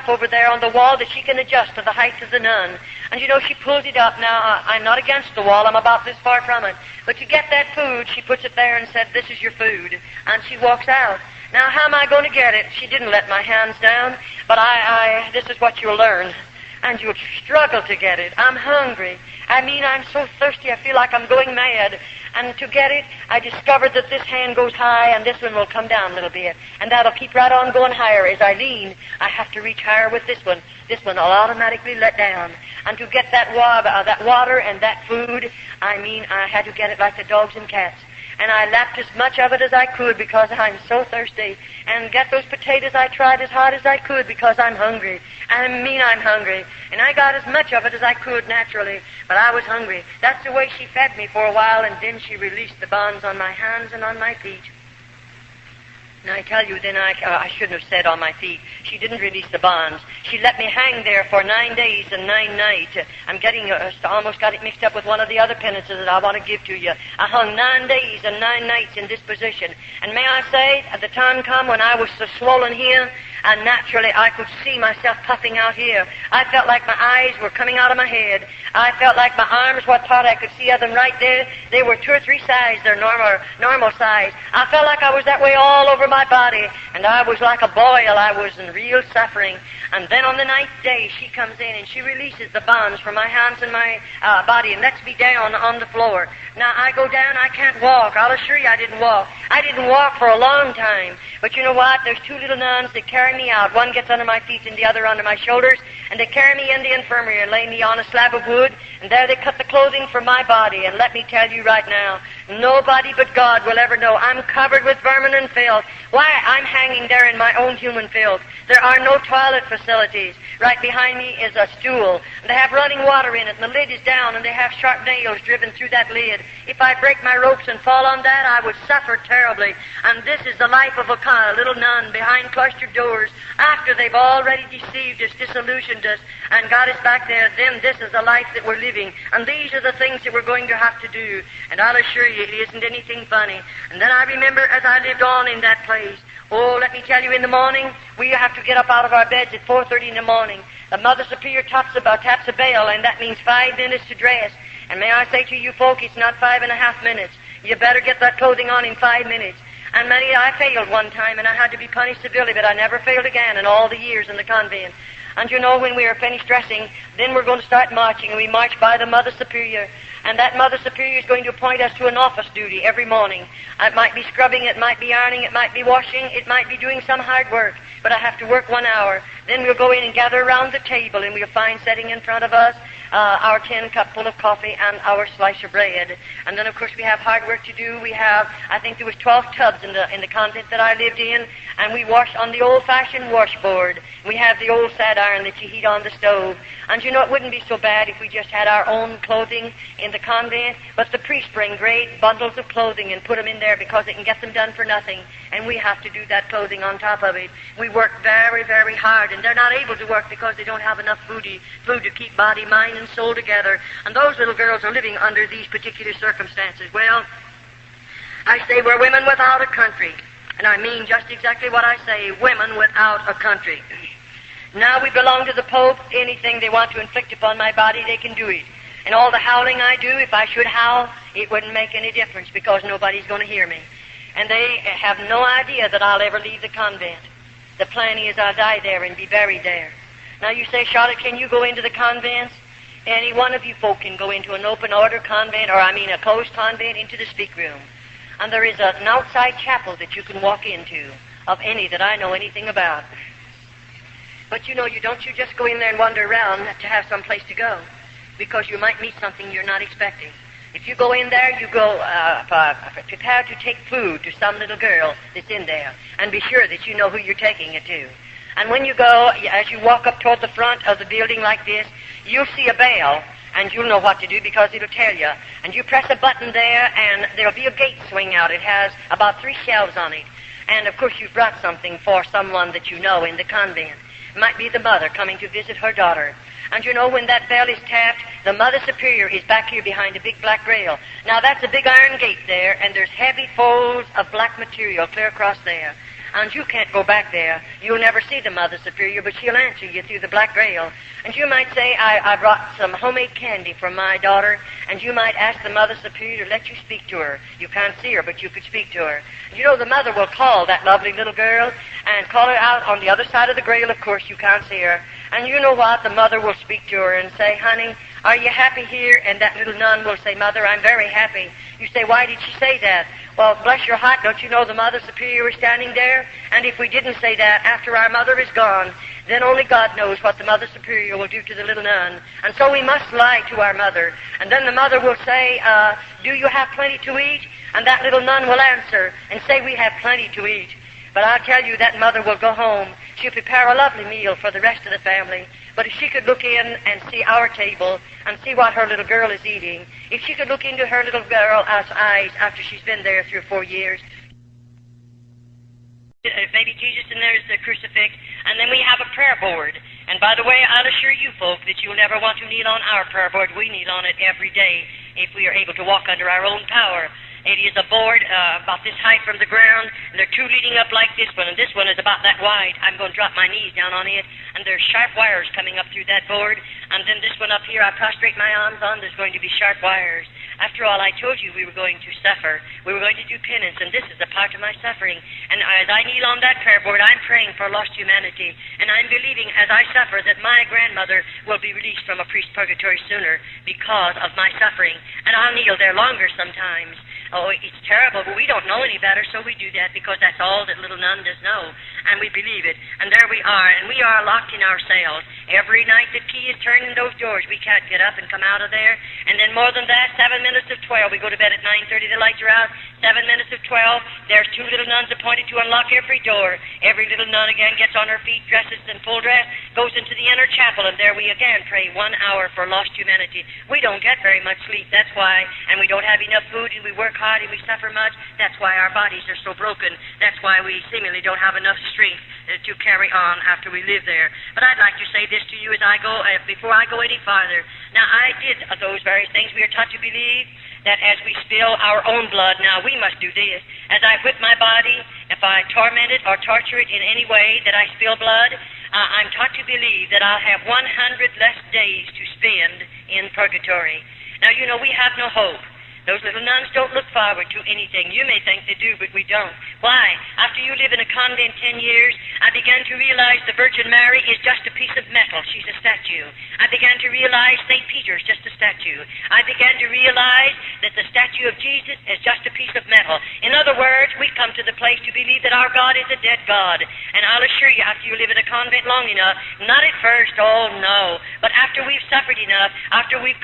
over there on the wall that she can adjust to the height of the nun. And you know, she pulls it up. Now, I'm not against the wall. I'm about this far from it. But to get that food, she puts it there and said, "This is your food." And she walks out. Now, how am I going to get it? She didn't let my hands down. But this is what you'll learn. And you'll struggle to get it. I'm hungry. I mean, I'm so thirsty, I feel like I'm going mad. And to get it, I discovered that this hand goes high and this one will come down a little bit. And that'll keep right on going higher. As I lean, I have to reach higher with this one. This one will automatically let down. And to get that water and that food, I mean, I had to get it like the dogs and cats. And I lapped as much of it as I could because I'm so thirsty. And get those potatoes I tried as hard as I could because I'm hungry. I mean, I'm hungry. And I got as much of it as I could naturally, but I was hungry. That's the way she fed me for a while, and then she released the bonds on my hands and on my feet. And I tell you, then I shouldn't have said on my feet. She didn't release the bonds. She let me hang there for 9 days and 9 nights. I'm getting almost got it mixed up with one of the other penances that I want to give to you. I hung 9 days and 9 nights in this position. And may I say, at the time come when I was so swollen here, and naturally I could see myself puffing out here. I felt like my eyes were coming out of my head. I felt like my arms, what part I could see of them right there, they were 2 or 3 sizes, their normal size. I felt like I was that way all over my body, and I was like a boil. I was in real suffering. And then on the 9th day, she comes in and she releases the bonds from my hands and my body and lets me down on the floor. Now, I go down, I can't walk. I'll assure you I didn't walk. I didn't walk for a long time. But you know what? There's 2 little nuns that carry me out. One gets under my feet and the other under my shoulders, and they carry me in the infirmary and lay me on a slab of wood, and there they cut the clothing from my body. And let me tell you right now, nobody but God will ever know. I'm covered with vermin and filth. Why? I'm hanging there in my own human filth. There are no toilet facilities. Right behind me is a stool. They have running water in it, and the lid is down, and they have sharp nails driven through that lid. If I break my ropes and fall on that, I would suffer terribly. And this is the life of a little nun behind cloistered doors. After they've already deceived us, disillusioned us, and got us back there, then this is the life that we're living. And these are the things that we're going to have to do. And I'll assure you, it isn't anything funny. And then I remember as I lived on in that place, oh, let me tell you, in the morning, we have to get up out of our beds at 4:30 in the morning. The Mother Superior taps a bell, and that means 5 minutes to dress. And may I say to you folk, it's not 5.5 minutes. You better get that clothing on in 5 minutes. And I failed one time, and I had to be punished severely, but I never failed again in all the years in the convent. And you know, when we are finished dressing, then we're going to start marching, and we march by the Mother Superior. And that Mother Superior is going to appoint us to an office duty every morning. It might be scrubbing, it might be ironing, it might be washing, it might be doing some hard work, but I have to work 1 hour. Then we'll go in and gather around the table, and we'll find setting in front of us our tin cup full of coffee and our slice of bread. And then, of course, we have hard work to do. We have, I think there was 12 tubs in the convent that I lived in, and we wash on the old-fashioned washboard. We have the old sad iron that you heat on the stove. And you know, it wouldn't be so bad if we just had our own clothing in the convent, but the priests bring great bundles of clothing and put them in there because they can get them done for nothing, and we have to do that clothing on top of it. We work very, very hard, and they're not able to work because they don't have enough food to keep body, mind, and soul together. And those little girls are living under these particular circumstances. Well, I say we're women without a country, and I mean just exactly what I say, women without a country. Now we belong to the Pope. Anything they want to inflict upon my body, they can do it. And all the howling I do, if I should howl, it wouldn't make any difference because nobody's going to hear me. And they have no idea that I'll ever leave the convent. The plan is I'll die there and be buried there. Now you say, Charlotte, can you go into the convents? Any one of you folk can go into an open order convent, or a closed convent, into the speak room. And there is an outside chapel that you can walk into, of any that I know anything about. But you know, you just go in there and wander around to have some place to go, because you might meet something you're not expecting. If you go in there, you go prepared to take food to some little girl that's in there, and be sure that you know who you're taking it to. And when you go, as you walk up toward the front of the building like this, you'll see a bell, and you'll know what to do because it'll tell you. And you press a button there, and there'll be a gate swing out. It has about 3 shelves on it. And, of course, you've brought something for someone that you know in the convent. It might be the mother coming to visit her daughter. And you know, when that bell is tapped, the Mother Superior is back here behind a big black rail. Now, that's a big iron gate there, and there's heavy folds of black material clear across there. and you can't go back there. You'll never see the Mother Superior, but she'll answer you through the black veil. And you might say, I brought some homemade candy for my daughter, and you might ask the Mother Superior to let you speak to her. You can't see her, but you could speak to her. You know, the mother will call that lovely little girl and call her out on the other side of the grail. Of course, you can't see her. And you know what? The mother will speak to her and say, honey, are you happy here? And that little nun will say, Mother, I'm very happy. You say, why did she say that? Well, bless your heart, don't you know the Mother Superior is standing there? And if we didn't say that after our mother is gone, then only God knows what the Mother Superior will do to the little nun. And so we must lie to our mother. And then the mother will say, do you have plenty to eat? And that little nun will answer and say, we have plenty to eat. But I'll tell you, that mother will go home. She'll prepare a lovely meal for the rest of the family. But if she could look in and see our table and see what her little girl is eating, if she could look into her little girl's eyes after she's been there 3 or 4 years, maybe Jesus, and there's the crucifix, and then we have a prayer board. And by the way, I'll assure you folk that you'll never want to kneel on our prayer board. We kneel on it every day if we are able to walk under our own power. It is a board about this height from the ground, and there are 2 leading up like this one, and this one is about that wide. I'm going to drop my knees down on it, and there's sharp wires coming up through that board, and then this one up here I prostrate my arms on, there's going to be sharp wires. After all, I told you we were going to suffer. We were going to do penance, and this is a part of my suffering. And as I kneel on that prayer board, I'm praying for lost humanity, and I'm believing as I suffer that my grandmother will be released from a priest's purgatory sooner because of my suffering. And I'll kneel there longer sometimes. Oh, it's terrible, but we don't know any better, so we do that because that's all that little nun does know. And we believe it. And there we are, and we are locked in our cells. Every night the key is turned in those doors. We can't get up and come out of there. And then more than that, 7 minutes of 12. We go to bed at 9:30, the lights are out. 7 minutes of 12, there's 2 little nuns appointed to unlock every door. Every little nun again gets on her feet, dresses in full dress, goes into the inner chapel, and there we again pray 1 hour for lost humanity. We don't get very much sleep, that's why, and we don't have enough food, and we work hard, and we suffer much. That's why our bodies are so broken. That's why we seemingly don't have enough strength to carry on after we live there. But I'd like to say this to you as I go, before I go any farther. Now, I did those various things. We are taught to believe that as we spill our own blood, now we must do this. As I whip my body, if I torment it or torture it in any way that I spill blood, I'm taught to believe that I'll have 100 less days to spend in purgatory. Now, you know, we have no hope. Those little nuns don't look forward to anything. You may think they do, but we don't. Why? After you live in a convent 10 years, I began to realize the Virgin Mary is just a piece of metal. She's a statue. I began to realize St. Peter's just a statue. I began to realize that the statue of Jesus is just a piece of metal. In other words, we've come to the place to believe that our God is a dead God. And I'll assure you, after you live in a convent long enough, not at first, oh no, but after we've suffered enough, after we've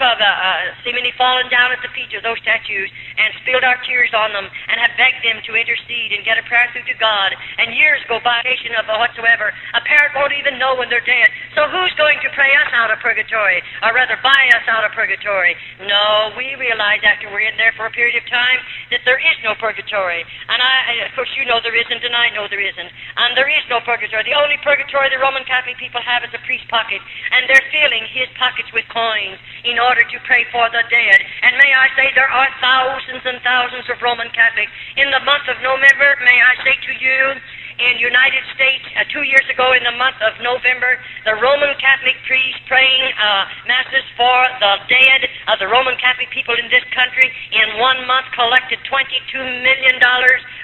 seemingly fallen down at the feet of those statues and spilled our tears on them and have begged them to intercede and get a prayer through to God, and years go by, patient of whatsoever, a parent won't even know when they're dead. So who's going to pray us out of purgatory, or rather buy us out of purgatory? No, we realize after we're in there for a period of time that there is no purgatory. And of course you know there isn't, and I know there isn't. And there is no purgatory. The only purgatory the Roman Catholic people have is a priest's pocket, and they're filling his pockets with coins in order to pray for the dead. And may I say, there are thousands and thousands of Roman Catholics. In the month of November, may I say to you, in the United States, 2 years ago in the month of November, the Roman Catholic priests praying masses for the dead of the Roman Catholic people in this country in 1 month collected $22 million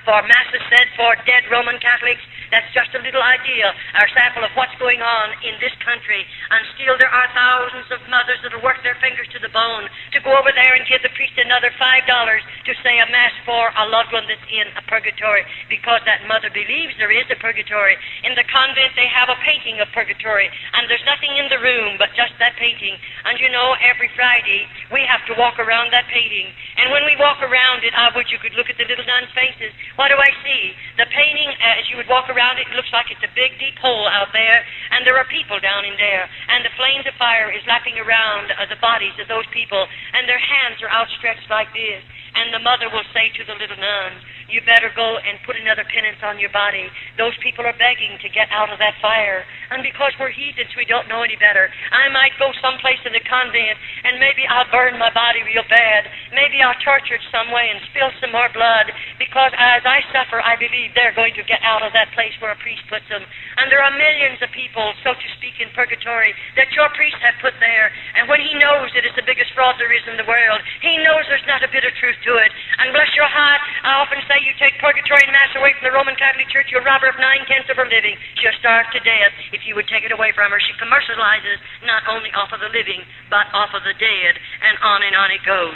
for masses said for dead Roman Catholics. That's just a little idea, or sample of what's going on in this country. And still there are thousands of mothers that will work their fingers to the bone to go over there and give the priest another $5 to say a mass for a loved one that's in a purgatory, because that mother believes there is a purgatory. In the convent they have a painting of purgatory, and there's nothing in the room but just that painting. And you know, every Friday we have to walk around that painting. And when we walk around it, I wish you could look at the little nuns' faces. What do I see? The painting, as you would walk around it, looks like it's a big deep hole out there, and there are people down in there, and the flames of fire is lapping around the bodies of those people, and their hands are outstretched like this. And the mother will say to the little nuns, you better go and put another penance on your body. Those people are begging to get out of that fire. And because we're heathens, we don't know any better. I might go someplace in the convent, and maybe I'll burn my body real bad. Maybe maybe I'll torture it some way and spill some more blood, because as I suffer, I believe they're going to get out of that place where a priest puts them. And there are millions of people, so to speak, in purgatory that your priest have put there. And when he knows that it's the biggest fraud there is in the world, he knows there's not a bit of truth to it. And bless your heart, I often say you take purgatory and mass away from the Roman Catholic Church, you'll rob her of 9/10 of her living. She'll starve to death if you would take it away from her. She commercializes not only off of the living, but off of the dead, and on it goes.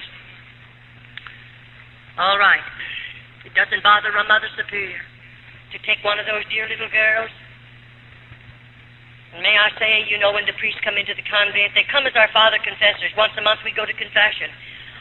All right. It doesn't bother a Mother Superior to take one of those dear little girls. And may I say, you know, when the priests come into the convent, they come as our father confessors. Once a month we go to confession.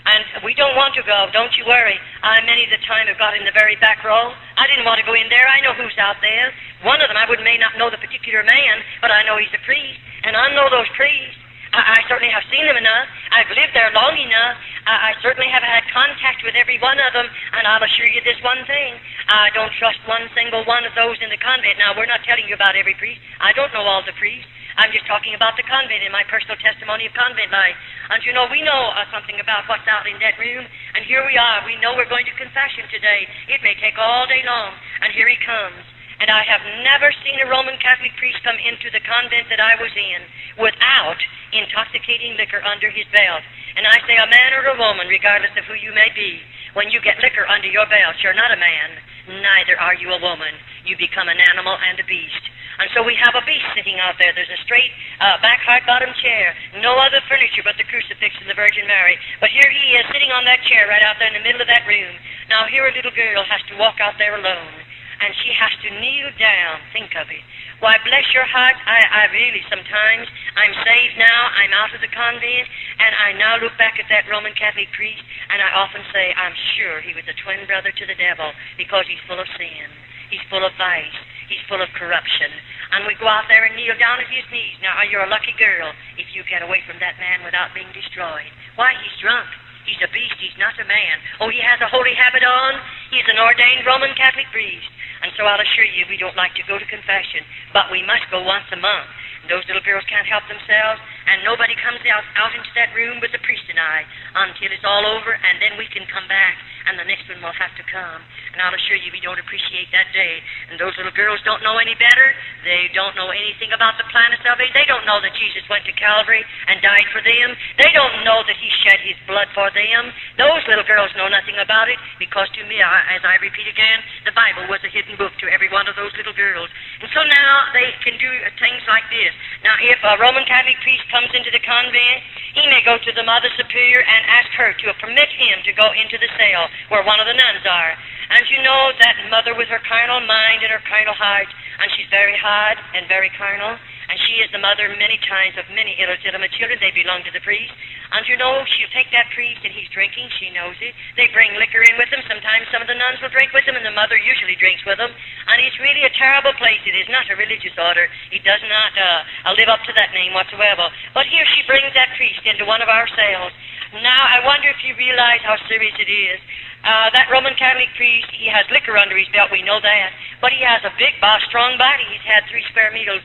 And we don't want to go, don't you worry. I many of the time have got in the very back row. I didn't want to go in there. I know who's out there. One of them, may not know the particular man, but I know he's a priest. And I know those priests. I certainly have seen them enough. I've lived there long enough. I certainly have had contact with every one of them, and I'll assure you this one thing. I don't trust one single one of those in the convent. Now, we're not telling you about every priest. I don't know all the priests. I'm just talking about the convent in my personal testimony of convent life. And you know, we know something about what's out in that room, and here we are. We know we're going to confession today. It may take all day long, and here he comes. And I have never seen a Roman Catholic priest come into the convent that I was in without intoxicating liquor under his belt. And I say, a man or a woman, regardless of who you may be, when you get liquor under your belt, you're not a man, neither are you a woman. You become an animal and a beast. And so we have a beast sitting out there. There's a straight back hard-bottom chair, no other furniture but the crucifix and the Virgin Mary. But here he is sitting on that chair right out there in the middle of that room. Now here a little girl has to walk out there alone. And she has to kneel down. Think of it. Why, bless your heart, I really sometimes, I'm saved now, I'm out of the convent, and I now look back at that Roman Catholic priest, and I often say, I'm sure he was a twin brother to the devil, because he's full of sin, he's full of vice, he's full of corruption. And we go out there and kneel down at his knees. Now, you're a lucky girl if you get away from that man without being destroyed. Why, he's drunk. He's a beast. He's not a man. Oh, he has a holy habit on. He's an ordained Roman Catholic priest. And so I'll assure you, we don't like to go to confession, but we must go once a month. Those little girls can't help themselves, and nobody comes out into that room with the priest and I until it's all over, and then we can come back, and the next one will have to come. And I'll assure you, we don't appreciate that day. And those little girls don't know any better. They don't know anything about the plan of salvation. They don't know that Jesus went to Calvary and died for them. They don't know that he shed his blood for them. Those little girls know nothing about it, because to me, as I repeat again, the Bible was a hidden book to every one of those little girls. And so now they can do things like this. Now, if a Roman Catholic priest comes into the convent, he may go to the Mother Superior and ask her to permit him to go into the cell where one of the nuns are. And you know that mother with her carnal mind and her carnal heart, and she's very hard and very carnal, and she is the mother many times of many illegitimate children. They belong to the priest. And you know, she'll take that priest, and he's drinking. She knows it. They bring liquor in with them. Sometimes some of the nuns will drink with them, and the mother usually drinks with them. And it's really a terrible place. It is not a religious order. It does not live up to that name whatsoever. But here she brings that priest into one of our cells. Now, I wonder if you realize how serious it is. That Roman Catholic priest, he has liquor under his belt, we know that. But he has a big, strong body. He's had 3 square meals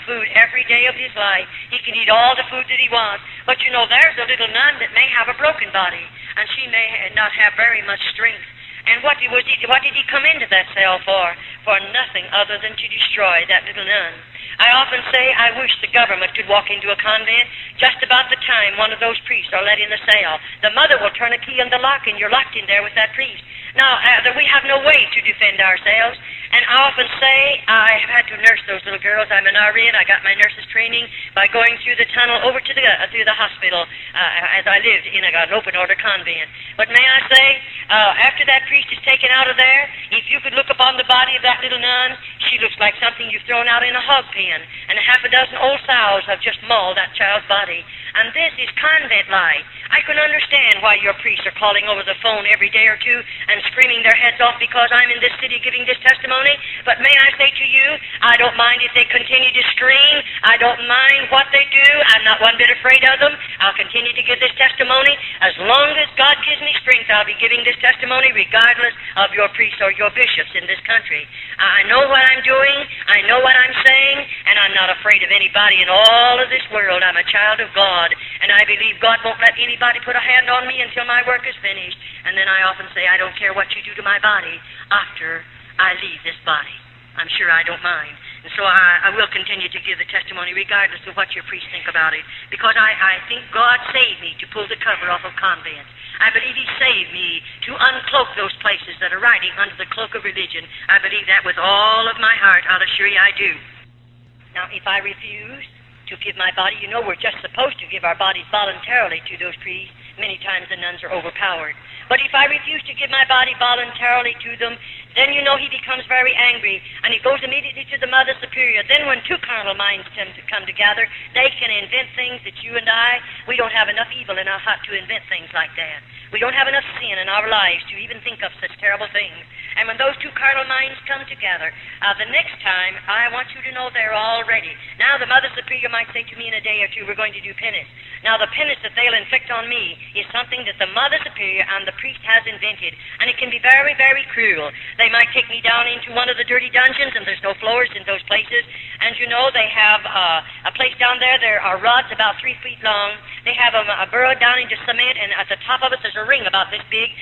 food every day of his life. He can eat all the food that he wants. But you know, there's a little nun that may have a broken body, and she may not have very much strength. And what did he come into that cell for? For nothing other than to destroy that little nun. I often say I wish the government could walk into a convent just about the time one of those priests are let in the cell. The mother will turn a key in the lock, and you're locked in there with that priest. Now, we have no way to defend ourselves, and I often say I have had to nurse those little girls. I'm an RN. I got my nurse's training by going through the tunnel over to through the hospital as I lived in an open-order convent. But may I say, after that priest is taken out of there, if you could look upon the body of that little nun, she looks like something you've thrown out in a hog pen, and a half a dozen old sows have just mauled that child's body. And this is convent life. I can understand why your priests are calling over the phone every day or two and screaming their heads off because I'm in this city giving this testimony. testimony. But may I say to you, I don't mind if they continue to scream. I don't mind what they do. I'm not one bit afraid of them. I'll continue to give this testimony. As long as God gives me strength, I'll be giving this testimony regardless of your priests or your bishops in this country. I know what I'm doing. I know what I'm saying, and I'm not afraid of anybody in all of this world. I'm a child of God, and I believe God won't let anybody put a hand on me until my work is finished. And then I often say, I don't care what you do to my body after I leave this body. I'm sure I don't mind. And so I will continue to give the testimony regardless of what your priests think about it, because I think God saved me to pull the cover off of Convent. I believe He saved me to uncloak those places that are riding under the cloak of religion. I believe that with all of my heart. I'll assure you I do. Now, if I refuse to give my body, you know we're just supposed to give our bodies voluntarily to those priests. Many times the nuns are overpowered. But if I refuse to give my body voluntarily to them, then you know he becomes very angry, and he goes immediately to the Mother Superior. Then when two carnal minds tend to come together, they can invent things that you and I, we don't have enough evil in our heart to invent things like that. We don't have enough sin in our lives to even think of such terrible things. And when those two carnal minds come together, the next time, I want you to know they're all ready. Now the Mother Superior might say to me in a day or two, we're going to do penance. Now the penance that they'll inflict on me is something that the Mother Superior and the priest has invented, and it can be very, very cruel. They might take me down into one of the dirty dungeons, and there's no floors in those places, and you know they have a place down there. There are rods about 3 feet long. They have them burrowed down into cement, and at the top of it there's a ring about this big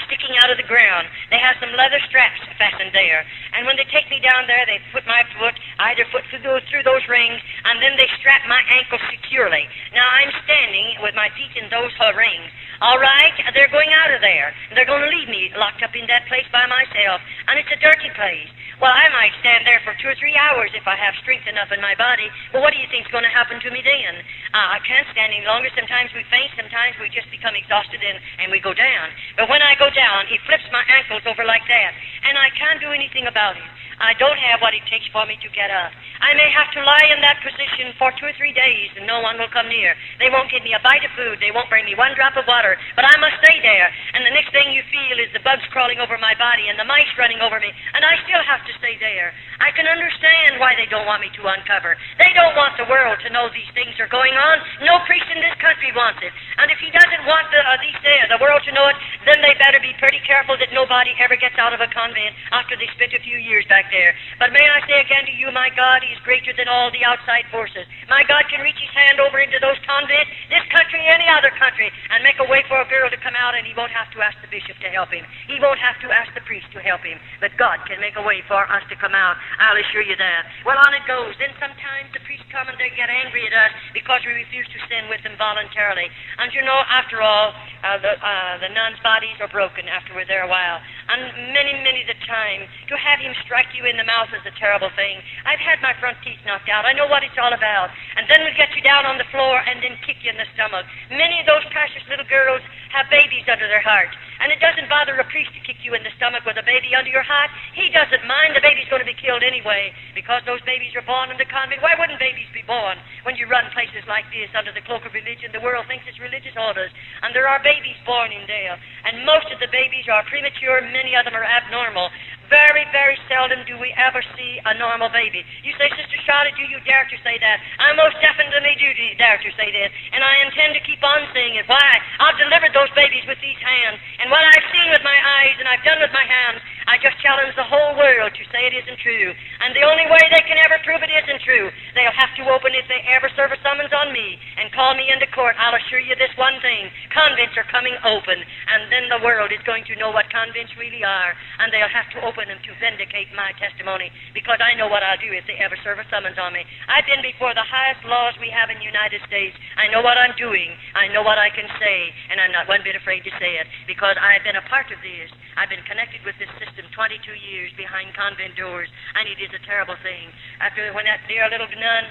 sticking out of the ground. They have some leather straps fastened there, and when they take me down there, they put my foot, either foot through those rings, and then they strap my ankle securely. Now I'm standing with my feet in those rings. All right, they're going out of there. They're going to leave me locked up in that place by myself, and it's a dirty place. Well, I might stand there for 2 or 3 hours if I have strength enough in my body, but what do you think's going to happen to me then? I can't stand any longer. Sometimes we faint, sometimes we just become exhausted and we go down. But when I go down, he flips my ankles over like that, and I can't do anything about it. I don't have what it takes for me to get up. I may have to lie in that position for 2 or 3 days, and no one will come near. They won't give me a bite of food. They won't bring me 1 drop of water, but I must stay there. And the next thing you feel is the bugs crawling over my body and the mice running over me, and I still have to stay there. I can understand why they don't want me to uncover. They don't want the world to know these things are going on. No priest in this country wants it. And if he doesn't want the world to know it, then they better be pretty careful that nobody ever gets out of a convent after they spent a few years back there. But may I say again to you, my God, He is greater than all the outside forces. My God can reach His hand over into those convents, this country, any other country, and make a way for a girl to come out, and He won't have to ask the bishop to help him. He won't have to ask the priest to help him. But God can make a way for us to come out. I'll assure you that. Well, on it goes. Then sometimes the priests come and they get angry at us because we refuse to sin with them voluntarily. And you know, after all, the nuns' bodies are broken after we're there a while. And many the time, to have him strike you in the mouth is a terrible thing. I've had my front teeth knocked out. I know what it's all about. And then we'll get you down on the floor and then kick you in the stomach. Many of those precious little girls have babies under their heart. And it doesn't bother a priest to kick you in the stomach with a baby under your heart. He doesn't mind. The baby's going to be killed anyway because those babies are born in the convent. Why wouldn't babies be born when you run places like this under the cloak of religion? The world thinks it's religious orders. And there are babies born in there. And most of the babies are premature. Many of them are abnormal. Very, very seldom do we ever see a normal baby. You say, Sister Charlotte, do you dare to say that? I most definitely do dare to say that. And I intend to keep on saying it. Why? I've delivered those babies with these hands. And what I've seen with my eyes and I've done with my hands, I just challenge the whole world to say it isn't true. And the only way they can ever prove it isn't true, they'll have to open, if they ever serve a summons on me and call me into court, I'll assure you this one thing. Convents are coming open. And then the world is going to know what convents really are. And they'll have to open them to vindicate my testimony, because I know what I'll do if they ever serve a summons on me. I've been before the highest laws we have in the United States. I know what I'm doing. I know what I can say, and I'm not one bit afraid to say it, because I've been a part of this. I've been connected with this system 22 years behind convent doors, and it is a terrible thing. After when that dear little nun,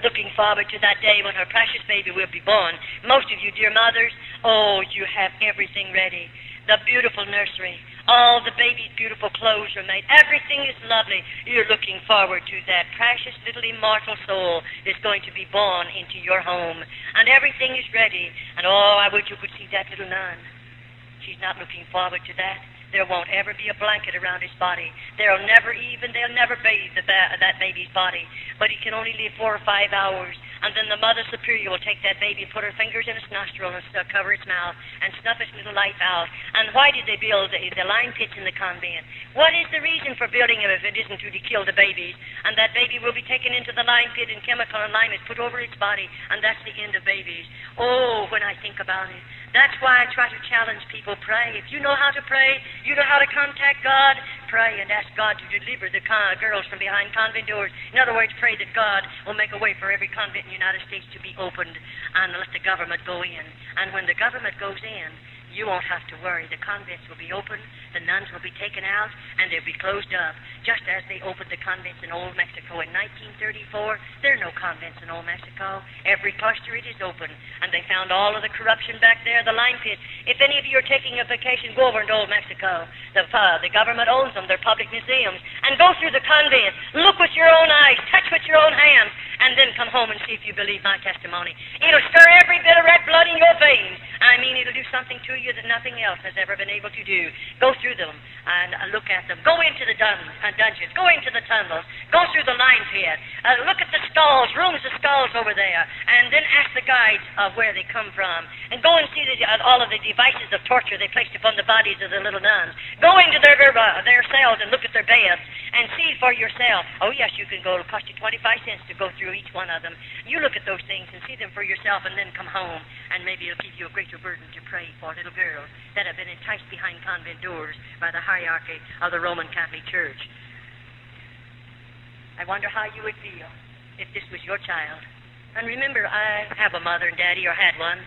looking forward to that day when her precious baby will be born. Most of you, dear mothers, oh, you have everything ready. The beautiful nursery, all the baby's beautiful clothes are made. Everything is lovely. You're looking forward to that precious little immortal soul that's going to be born into your home. And everything is ready. And oh, I wish you could see that little nun. She's not looking forward to that. There won't ever be a blanket around his body. They'll never bathe that baby's body. But he can only live 4 or 5 hours. And then the Mother Superior will take that baby and put her fingers in its nostril and cover its mouth and snuff its little life out. And why did they build the lime pits in the convent? What is the reason for building them if it isn't to kill the babies? And that baby will be taken into the lime pit and chemical and lime is put over its body, and that's the end of babies. Oh, when I think about it. That's why I try to challenge people. Pray. If you know how to pray, you know how to contact God, pray and ask God to deliver the girls from behind convent doors. In other words, pray that God will make a way for every convent in the United States to be opened and let the government go in. And when the government goes in, you won't have to worry. The convents will be open, the nuns will be taken out, and they'll be closed up, just as they opened the convents in Old Mexico in 1934. There are no convents in Old Mexico. Every cluster it is open, and they found all of the corruption back there, the lime pit. If any of you are taking a vacation, go over into Old Mexico. The government owns them. They're public museums. And go through the convent. Look with your own eyes. Touch with your own hands. And then come home and see if you believe my testimony. It'll stir every bit of red blood in your veins. I mean, it'll do something to you that nothing else has ever been able to do. Go through them and look at them. Go into the dungeons. Go into the tunnels. Go through the lime pit. Look at the stalls, rooms of stalls over there. And then ask the guides of where they come from. And go and see all of the devices of torture they placed upon the bodies of the little nuns. Go into their cells and look at their beds and see for yourself. Oh, yes, you can go. It'll cost you 25 cents to go through each one of them. You look at those things and see them for yourself and then come home, and maybe it'll give you a greater burden to pray for little girls that have been enticed behind convent doors by the hierarchy of the Roman Catholic Church. I wonder how you would feel if this was your child. And remember, I have a mother and daddy, or had one,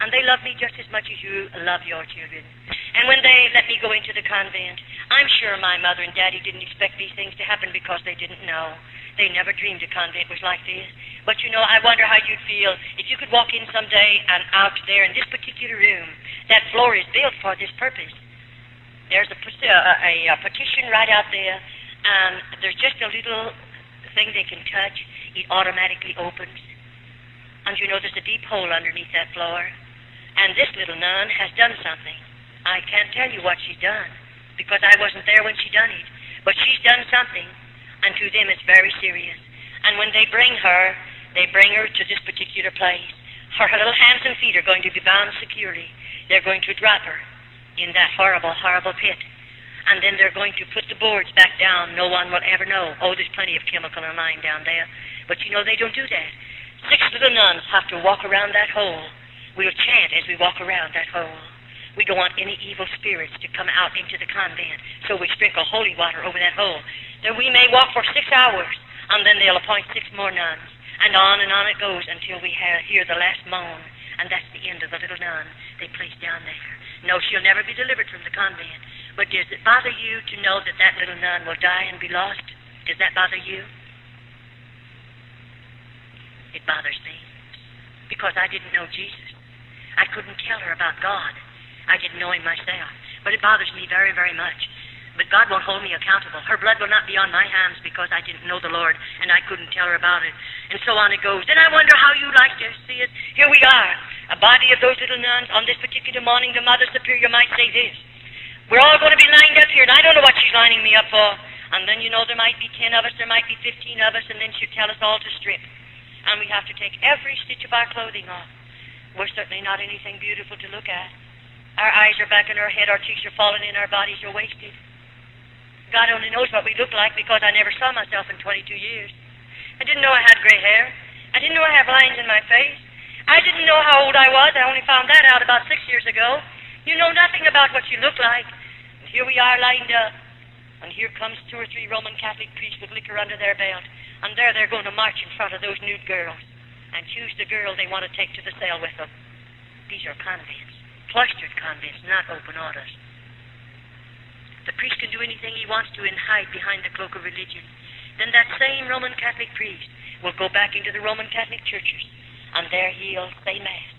and they love me just as much as you love your children. And when they let me go into the convent, I'm sure my mother and daddy didn't expect these things to happen because they didn't know. They never dreamed a convent was like this. But you know, I wonder how you'd feel if you could walk in someday and out there in this particular room. That floor is built for this purpose. There's a petition right out there, and there's just a little thing they can touch. It automatically opens. And you know, there's a deep hole underneath that floor. And this little nun has done something. I can't tell you what she's done, because I wasn't there when she done it. But she's done something, and to them it's very serious. And when they bring her to this particular place. Her little hands and feet are going to be bound securely. They're going to drop her in that horrible, horrible pit. And then they're going to put the boards back down. No one will ever know. Oh, there's plenty of chemical and lime down there. But you know, they don't do that. 6 little nuns have to walk around that hole. We'll chant as we walk around that hole. We don't want any evil spirits to come out into the convent, so we sprinkle holy water over that hole. Then we may walk for 6 hours, and then they'll appoint 6 more nuns. And on it goes until we hear the last moan, and that's the end of the little nun they place down there. No, she'll never be delivered from the convent. But does it bother you to know that that little nun will die and be lost? Does that bother you? It bothers me, because I didn't know Jesus. I couldn't tell her about God. I didn't know him myself. But it bothers me very, very much. But God won't hold me accountable. Her blood will not be on my hands because I didn't know the Lord and I couldn't tell her about it. And so on it goes. Then I wonder how you like to see it. Here we are, a body of those little nuns. On this particular morning, the Mother Superior might say this. We're all going to be lined up here, and I don't know what she's lining me up for. And then, you know, there might be 10 of us, there might be 15 of us, and then she'll tell us all to strip. And we have to take every stitch of our clothing off. We're certainly not anything beautiful to look at. Our eyes are back in our head, our cheeks are falling in, our bodies are wasted. God only knows what we look like because I never saw myself in 22 years. I didn't know I had gray hair. I didn't know I had lines in my face. I didn't know how old I was. I only found that out about 6 years ago. You know nothing about what you look like. And here we are lined up. And here comes 2 or 3 Roman Catholic priests with liquor under their belt. And there they're going to march in front of those nude girls and choose the girl they want to take to the cell with them. These are convents, cloistered convents, not open orders. The priest can do anything he wants to and hide behind the cloak of religion. Then that same Roman Catholic priest will go back into the Roman Catholic churches, and there he'll say Mass.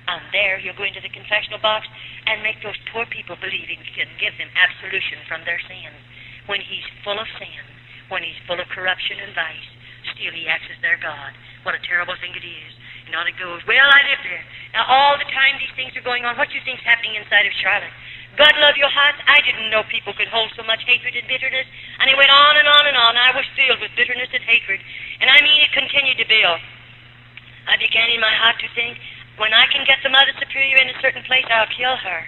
And there he'll go into the confessional box and make those poor people believe he can give them absolution from their sins. When he's full of sin, when he's full of corruption and vice, still he acts as their God. What a terrible thing it is. And on it goes, well, I live there. Now, all the time these things are going on, what do you think's happening inside of Charlotte? God love your heart, I didn't know people could hold so much hatred and bitterness. And it went on and on and on. I was filled with bitterness and hatred. And I mean, it continued to build. I began in my heart to think, when I can get the Mother Superior in a certain place, I'll kill her.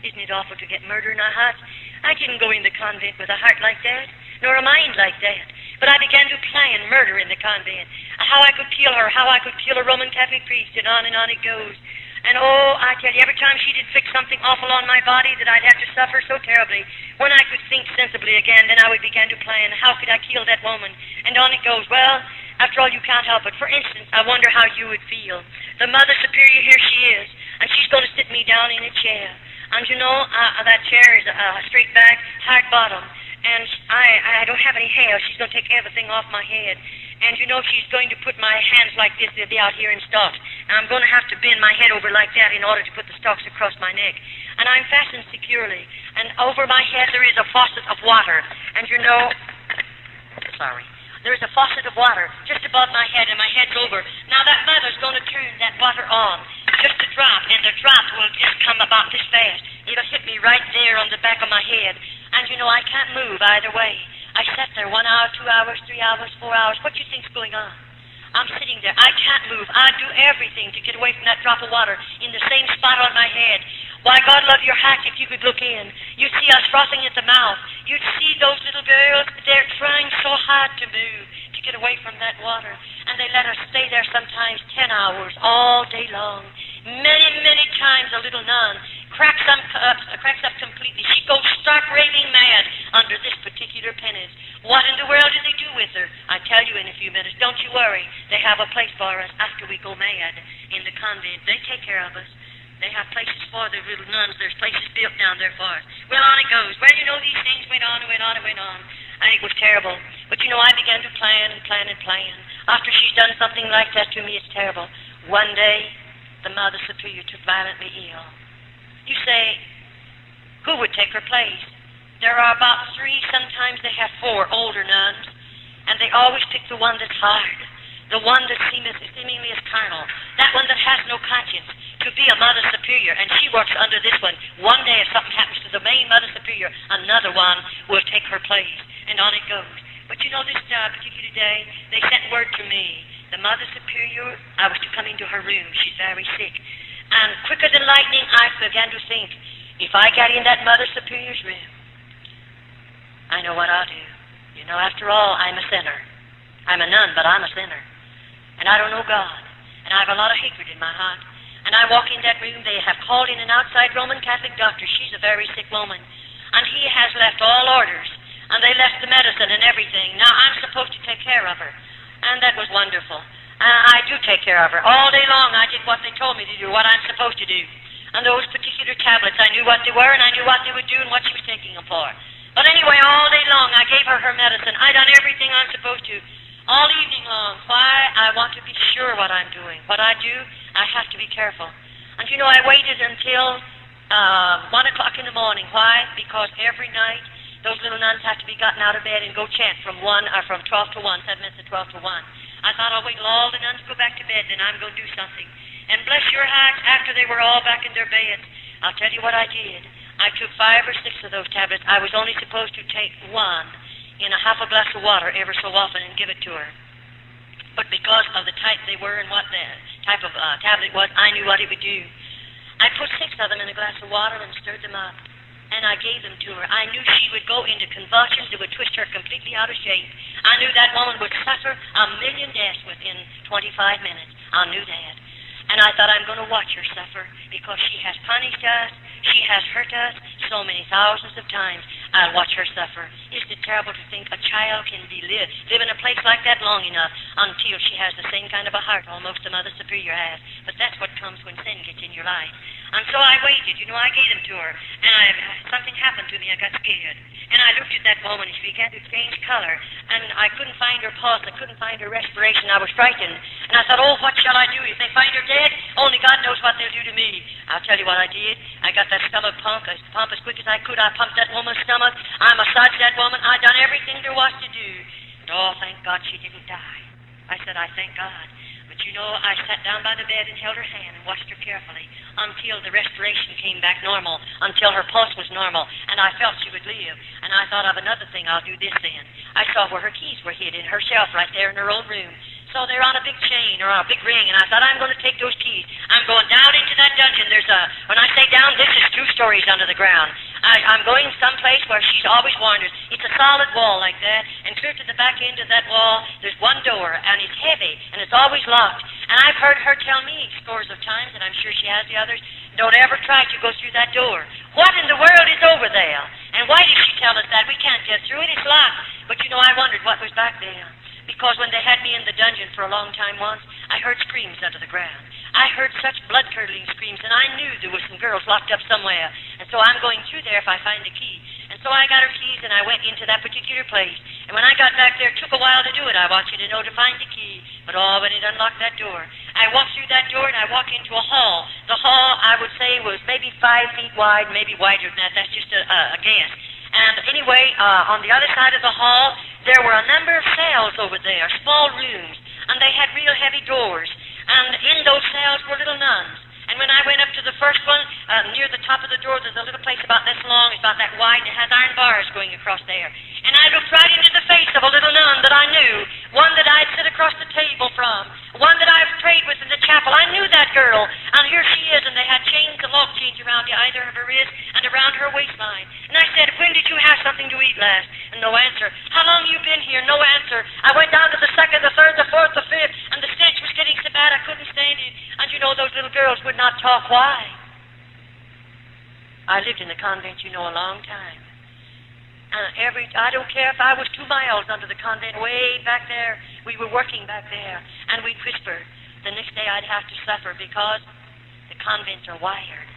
Isn't it awful to get murder in our hearts? I didn't go in the convent with a heart like that, nor a mind like that. But I began to plan murder in the convent. How I could kill her, how I could kill a Roman Catholic priest, and on it goes. And oh, I tell you, every time she did fix something awful on my body that I'd have to suffer so terribly, when I could think sensibly again, then I would begin to plan, how could I kill that woman? And on it goes. Well, after all, you can't help it. For instance, I wonder how you would feel. The Mother Superior, here she is, and she's going to sit me down in a chair. And you know, that chair is straight back, hard bottom, and I don't have any hair. She's going to take everything off my head. And you know, she's going to put my hands like this. They'll be out here in stalks. And I'm going to have to bend my head over like that in order to put the stalks across my neck. And I'm fastened securely. And over my head there is a faucet of water. And you know, there is a faucet of water just above my head, and my head's over. Now that mother's going to turn that water on, just a drop, and the drop will just come about this fast. It'll hit me right there on the back of my head. And you know, I can't move either way. I sat there 1 hour, 2 hours, 3 hours, 4 hours. What do you think's going on? I'm sitting there. I can't move. I'd do everything to get away from that drop of water in the same spot on my head. Why, God love your heart, if you could look in. You'd see us frothing at the mouth. You'd see those little girls. They're trying so hard to move, to get away from that water. And they let us stay there sometimes 10 hours, all day long. Many, many times a little nun cracks up completely. She goes stark raving mad under this particular penance. What in the world do they do with her? I tell you in a few minutes. Don't you worry. They have a place for us after we go mad in the convent. They take care of us. They have places for the little nuns. There's places built down there for us. Well, on it goes. Well, you know, these things went on and went on and went on. And it was terrible. But, you know, I began to plan and plan and plan. After she's done something like that to me, it's terrible. One day, the Mother Superior took violently ill. You say, who would take her place? There are about 3, sometimes they have 4 older nuns, and they always pick the one that's hard, the one that seemingly is carnal, that one that has no conscience, to be a Mother Superior, and she works under this one. One day, if something happens to the main Mother Superior, another one will take her place, and on it goes. But you know, this particular day, they sent word to me. The Mother Superior, I was to come into her room. She's very sick. And quicker than lightning, I began to think, if I get in that Mother Superior's room, I know what I'll do. You know, after all, I'm a sinner. I'm a nun, but I'm a sinner. And I don't know God. And I have a lot of hatred in my heart. And I walk in that room. They have called in an outside Roman Catholic doctor. She's a very sick woman. And he has left all orders. And they left the medicine and everything. Now, I'm supposed to take care of her. And that was wonderful. I do take care of her. All day long I did what they told me to do, what I'm supposed to do. And those particular tablets, I knew what they were, and I knew what they would do and what she was taking them for. But anyway, all day long I gave her her medicine. I done everything I'm supposed to. All evening long. Why? I want to be sure what I'm doing. What I do, I have to be careful. And you know, I waited until 1 o'clock in the morning. Why? Because every night those little nuns have to be gotten out of bed and go chant from 12 to 1, 7 minutes to 12 to 1. I thought I'll wait till all the nuns go back to bed, then I'm going to do something. And bless your hearts, after they were all back in their beds, I'll tell you what I did. I took 5 or 6 of those tablets. I was only supposed to take 1 in a half a glass of water ever so often and give it to her. But because of the type they were and what the type of tablet was, I knew what it would do. I put 6 of them in a glass of water and stirred them up. And I gave them to her. I knew she would go into convulsions that would twist her completely out of shape. I knew that woman would suffer 1,000,000 deaths within 25 minutes. I knew that. And I thought, I'm going to watch her suffer because she has punished us. She has hurt us so many thousands of times. I'll watch her suffer. Isn't it terrible to think a child can live in a place like that long enough until she has the same kind of a heart almost the Mother Superior has? But that's what comes when sin gets in your life. And so I waited. You know, I gave them to her. And something happened to me. I got scared. And I looked at that woman, and she began to change color. And I couldn't find her pulse. I couldn't find her respiration. I was frightened. And I thought, oh, what shall I do? If they find her dead, only God knows what they'll do to me. I'll tell you what I did. I got that stomach pump as quick as I could. I pumped that woman's stomach. I massaged that woman. I done everything there was to do. And oh, thank God she didn't die. I said, I thank God. But But you know, I sat down by the bed and held her hand and watched her carefully until the respiration came back normal, until her pulse was normal, and I felt she would live. And I thought of another thing, I'll do this then. I saw where her keys were hid in her shelf right there in her old room. So they're on a big chain or on a big ring, and I thought, I'm going to take those keys. I'm going down into that dungeon. When I say down, this is 2 stories under the ground. I'm going someplace where she's always wandered. It's a solid wall like that, and clear to the back end of that wall, there's one door, and it's heavy, and it's always locked. And I've heard her tell me scores of times, and I'm sure she has the others, don't ever try to go through that door. What in the world is over there? And why did she tell us that? We can't get through it. It's locked. But you know, I wondered what was back there. Because when they had me in the dungeon for a long time once, I heard screams under the ground. I heard such blood-curdling screams, and I knew there were some girls locked up somewhere. And so I'm going through there if I find a key. And so I got her keys, and I went into that particular place. And when I got back there, it took a while to do it. I want you to know, to find the key. But when it unlocked that door, I walked through that door, and I walked into a hall. The hall, I would say, was maybe 5 feet wide, maybe wider than that. That's just a guess. And anyway, on the other side of the hall, there were a number of cells over there, small rooms, and they had real heavy doors. And in those cells were little nuns. And when I went up to the first one, near the top of the door, there's a little place about this long, it's about that wide, and it has iron bars going across there. And I looked right into the face of a little nun that I knew, one that I'd sit across the table from, one that I've prayed with in the chapel. I knew that girl, and here she is, and they had chains and lock chains around either of her wrist and around her waistline. And I said, when did you have something to eat last? And no answer. How long you been here? No answer. I went down to the second, the third, the fourth, the fifth, and the stench was getting so bad I couldn't stand it. And you know, those little girls would not talk. Why? I lived in the convent, you know, a long time. I don't care if I was 2 miles under the convent, way back there. We were working back there, and we'd whisper. The next day I'd have to suffer because the convents are wired,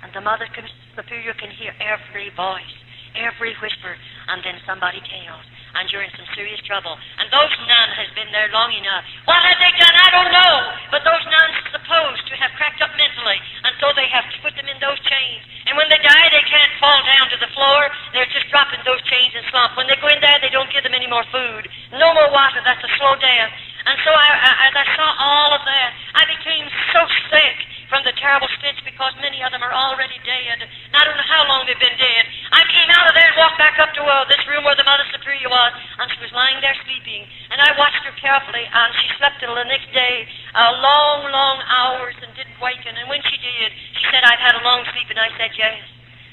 and the Mother Superior can hear every voice, every whisper, and then somebody tells, and you're in some serious trouble. And those nuns has been there long enough. What have they done? I don't know. But those nuns are supposed to have cracked up mentally, and so they have to put them in those chains. And when they die, they can't fall down to the floor. They're just dropping those chains and slump. When they go in there, they don't give them any more food. No more water. That's a slow death. And so as I saw all of that, I became so sick from the terrible stench because many of them are already dead. And I don't know how long they've been dead. I came out of there and walked back up to this room where the Mother Superior was, and she was lying there sleeping. And I watched her carefully, and she slept till the next day, long, long hours, and didn't waken. And when she did, she said, I've had a long sleep, and I said, yes.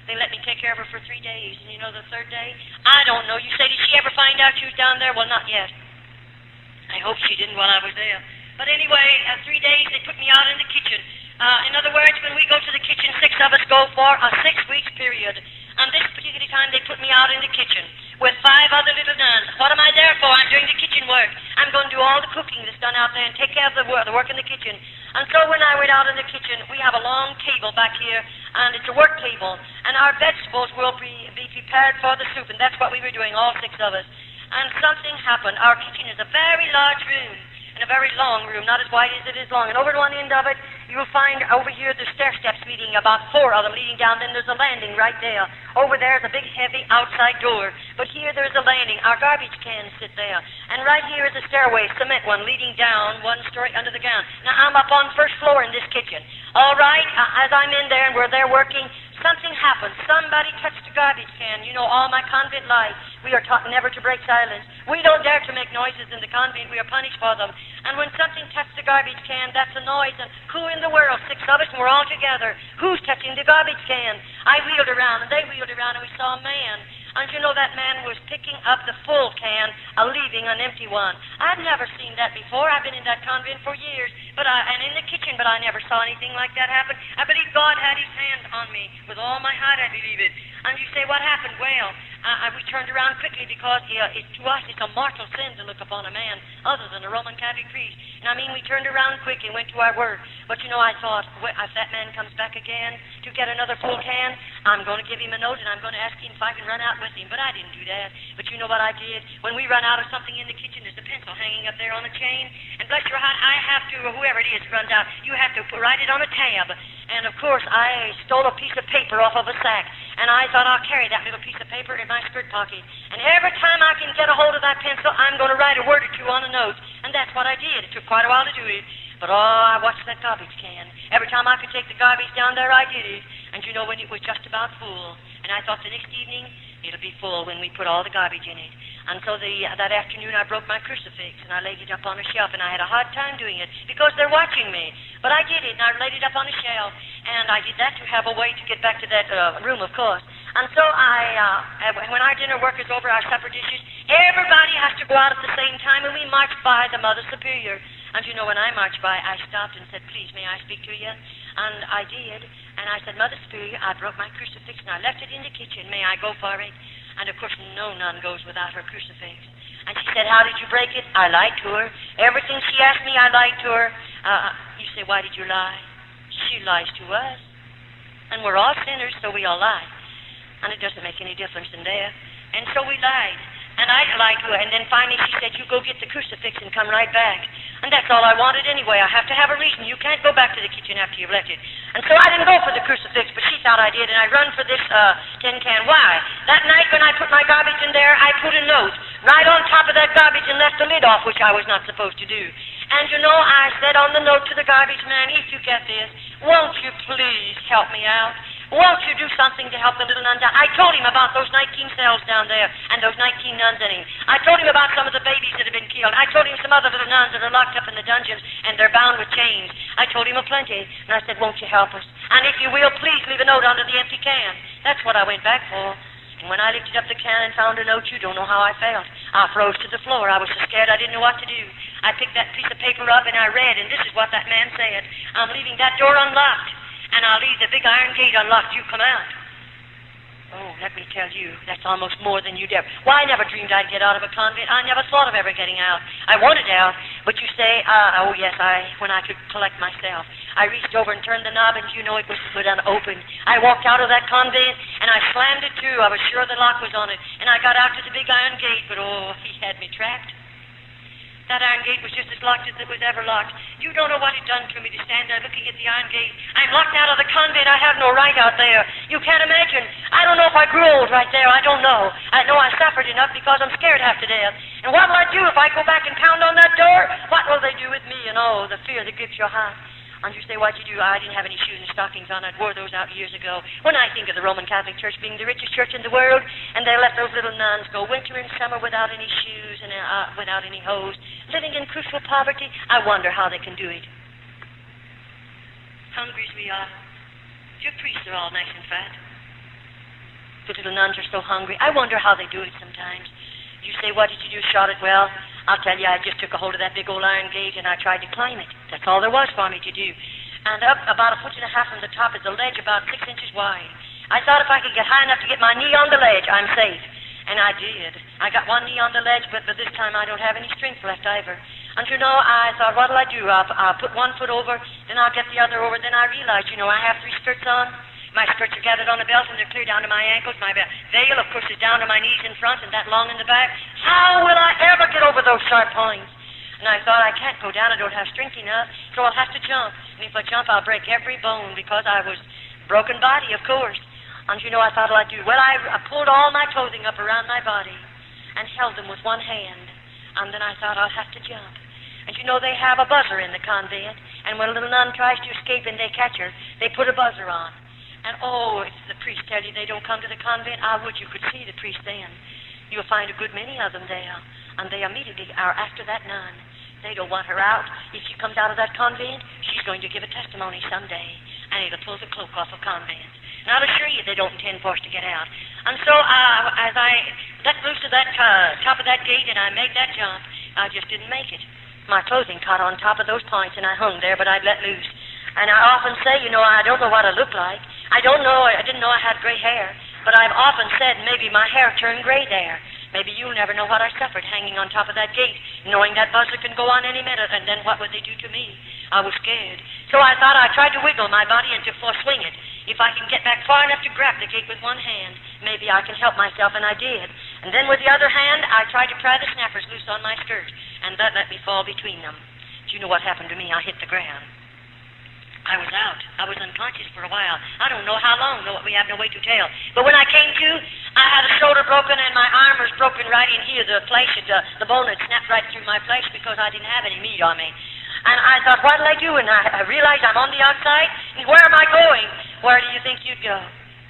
They let me take care of her for 3 days. And you know, the 3rd day, I don't know. You say, did she ever find out she was down there? Well, not yet. I hope she didn't while I was there. But anyway, 3 days, they put me out in the kitchen. In other words, when we go to the kitchen, 6 of us go for a 6-week period. And this particular time, they put me out in the kitchen with 5 other little nuns. What am I there for? I'm doing the kitchen work. I'm going to do all the cooking that's done out there and take care of the work in the kitchen. And so when I went out in the kitchen, we have a long table back here, and it's a work table. And our vegetables will be prepared for the soup, and that's what we were doing, all 6 of us. And something happened. Our kitchen is a very large room, and a very long room, not as wide as it is long. And over at one end of it, you'll find over here the stair steps leading, about 4 of them leading down. Then there's a landing right there. Over there is a big, heavy outside door. But here there's a landing. Our garbage cans sit there. And right here is a stairway, cement one, leading down 1 story under the ground. Now, I'm up on 1st floor in this kitchen. All right, as I'm in there and we're there working, something happened. Somebody touched the garbage can. You know, all my convent life, we are taught never to break silence. We don't dare to make noises in the convent. We are punished for them. And when something touched the garbage can, that's a noise. And who in the world? 6 of us, and we're all together. Who's touching the garbage can? I wheeled around, and they wheeled around, and we saw a man. And you know, that man was picking up the full can, leaving an empty one. I've never seen that before. I've been in that convent for years, and in the kitchen, but I never saw anything like that happen. I believe God had his hand on me. With all my heart, I believe it. And you say, what happened? Well, we turned around quickly because to us it's a mortal sin to look upon a man other than a Roman Catholic priest. And we turned around quick and went to our work. But you know, I thought, if that man comes back again to get another full can, I'm going to give him a note and I'm going to ask him if I can run out with him. But I didn't do that. But you know what I did? When we run out of something in the kitchen, there's a pencil hanging up there on a chain. And bless your heart, I have to, or whoever it is runs out, you have to write it on a tab. And of course, I stole a piece of paper off of a sack. And I thought I'll carry that little piece of paper in my skirt pocket. And every time I can get a hold of that pencil, I'm going to write a word or 2 on a note. And that's what I did. It took quite a while to do it. But I watched that garbage can. Every time I could take the garbage down there, I did it. And you know, when it was just about full, and I thought the next evening, it'll be full when we put all the garbage in it. And so that afternoon I broke my crucifix and I laid it up on a shelf, and I had a hard time doing it because they're watching me. But I did it, and I laid it up on a shelf, and I did that to have a way to get back to that room, of course. And so when our dinner work is over, our supper dishes, everybody has to go out at the same time, and we march by the Mother Superior. And you know, when I marched by, I stopped and said, "Please, may I speak to you?" And I did. And I said, "Mother Superior, I broke my crucifix, and I left it in the kitchen. May I go for it?" And of course, no nun goes without her crucifix. And she said, "How did you break it?" I lied to her. Everything she asked me, I lied to her. You say, "Why did you lie?" She lies to us. And we're all sinners, so we all lie. And it doesn't make any difference in there. And so we lied. And I lied to her. And then finally she said, "You go get the crucifix and come right back." And that's all I wanted anyway. I have to have a reason. You can't go back to the kitchen after you've left it. And so I didn't go for the crucifix, but she thought I did, and I run for this tin can. Why? That night when I put my garbage in there, I put a note right on top of that garbage and left the lid off, which I was not supposed to do. And you know, I said on the note to the garbage man, "If you get this, won't you please help me out? Won't you do something to help the little nuns out?" I told him about those 19 cells down there and those 19 nuns in him. I told him about some of the babies that have been killed. I told him some other little nuns that are locked up in the dungeons and they're bound with chains. I told him a plenty. And I said, "Won't you help us? And if you will, please leave a note under the empty can." That's what I went back for. And when I lifted up the can and found a note, you don't know how I felt. I froze to the floor. I was so scared I didn't know what to do. I picked that piece of paper up and I read, and this is what that man said: "I'm leaving that door unlocked, and I'll leave the big iron gate unlocked. You come out." Oh, let me tell you, that's almost more than you'd ever... Why, I never dreamed I'd get out of a convent. I never thought of ever getting out. I wanted out, but you say, oh yes, when I could collect myself. I reached over and turned the knob, and you know it was good and open. I walked out of that convent, and I slammed it to. I was sure the lock was on it, and I got out to the big iron gate, but oh, he had me trapped. That iron gate was just as locked as it was ever locked. You don't know what it done to me to stand there looking at the iron gate. I'm locked out of the convent. I have no right out there. You can't imagine. I don't know if I grew old right there. I don't know. I know I suffered enough because I'm scared half to death. And what will I do if I go back and pound on that door? What will they do with me? And oh, the fear that grips your heart. And you say, "What'd you do?" I didn't have any shoes and stockings on. I'd wore those out years ago. When I think of the Roman Catholic Church being the richest church in the world, and they let those little nuns go winter and summer without any shoes and without any hose, living in crucial poverty, I wonder how they can do it. Hungry as we are. Your priests are all nice and fat. The little nuns are so hungry. I wonder how they do it sometimes. You say, "What did you do, Charlotte?" Well, I'll tell you, I just took a hold of that big old iron gate and I tried to climb it. That's all there was for me to do. And up about 1.5 feet from the top is a ledge about 6 inches wide. I thought if I could get high enough to get my knee on the ledge, I'm safe. And I did. I got one knee on the ledge, but this time I don't have any strength left either. And you know, I thought, what'll I do? I'll put one foot over, then I'll get the other over. Then I realized, you know, I have 3 skirts on. My skirts are gathered on a belt, and they're clear down to my ankles. My veil, of course, is down to my knees in front and that long in the back. How will I ever get over those sharp points? And I thought, I can't go down. I don't have strength enough, so I'll have to jump. And if I jump, I'll break every bone because I was broken body, of course. And you know, I thought, what'll I do? Well, I pulled all my clothing up around my body and held them with one hand. And then I thought, I'll have to jump. And you know, they have a buzzer in the convent, and when a little nun tries to escape and they catch her, they put a buzzer on. And oh, if the priests tell you they don't come to the convent, I would you could see the priest then. You'll find a good many of them there, and they immediately are after that nun. They don't want her out. If she comes out of that convent, she's going to give a testimony someday, and it'll pull the cloak off a convent. And I'll assure you they don't intend for us to get out. And so as I let loose of that top of that gate and I made that jump, I just didn't make it. My clothing caught on top of those points, and I hung there, but I'd let loose. And I often say, you know, I don't know what I look like. I didn't know I had gray hair, but I've often said maybe my hair turned gray there. Maybe you'll never know what I suffered hanging on top of that gate, knowing that buzzer can go on any minute, and then what would they do to me? I was scared. So I thought I tried to wiggle my body and to swing it. If I can get back far enough to grab the gate with one hand, maybe I can help myself, and I did. And then with the other hand, I tried to pry the snappers loose on my skirt, and that let me fall between them. Do you know what happened to me? I hit the ground. I was out. I was unconscious for a while. I don't know how long, though we have no way to tell. But when I came to, I had a shoulder broken and my arm was broken right in here. The bone had snapped right through my flesh because I didn't have any meat on me. And I thought, what'll I do? And I realized I'm on the outside. And where am I going? Where do you think you'd go?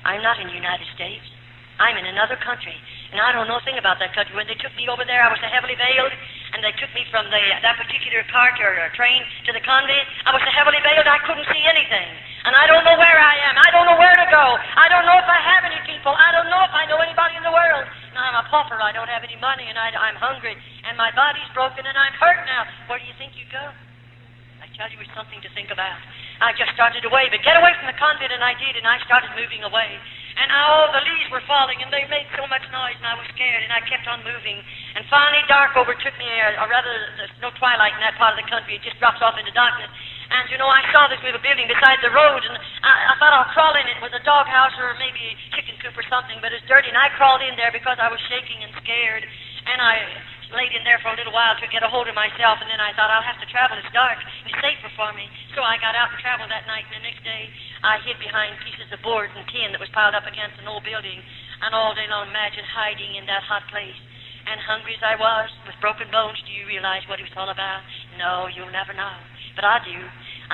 I'm not in the United States. I'm in another country. And I don't know a thing about that country. When they took me over there, I was so heavily veiled. And they took me from that particular cart or train to the convent. I was so heavily veiled I couldn't see anything. And I don't know where I am. I don't know where to go. I don't know if I have any people. I don't know if I know anybody in the world. And I'm a pauper. I don't have any money. And I'm hungry. And my body's broken. And I'm hurt now. Where do you think you go? I tell you, it's something to think about. I just started away, but get away from the convent, and I did, and I started moving away. And all the leaves were falling, and they made so much noise, and I was scared, and I kept on moving. And finally, dark overtook me, or rather, there's no twilight in that part of the country. It just drops off into darkness. And, you know, I saw this little building beside the road, and I thought I'll crawl in. It was a doghouse or maybe a chicken coop or something, but it's dirty, and I crawled in there because I was shaking and scared. And I laid in there for a little while to get a hold of myself, and then I thought, I'll have to travel. It's dark. It's safer for me. So I got out and traveled that night, and the next day I hid behind pieces of board and tin that was piled up against an old building, and all day long imagine hiding in that hot place. And hungry as I was, with broken bones, do you realize what it was all about? No, you'll never know. But I do.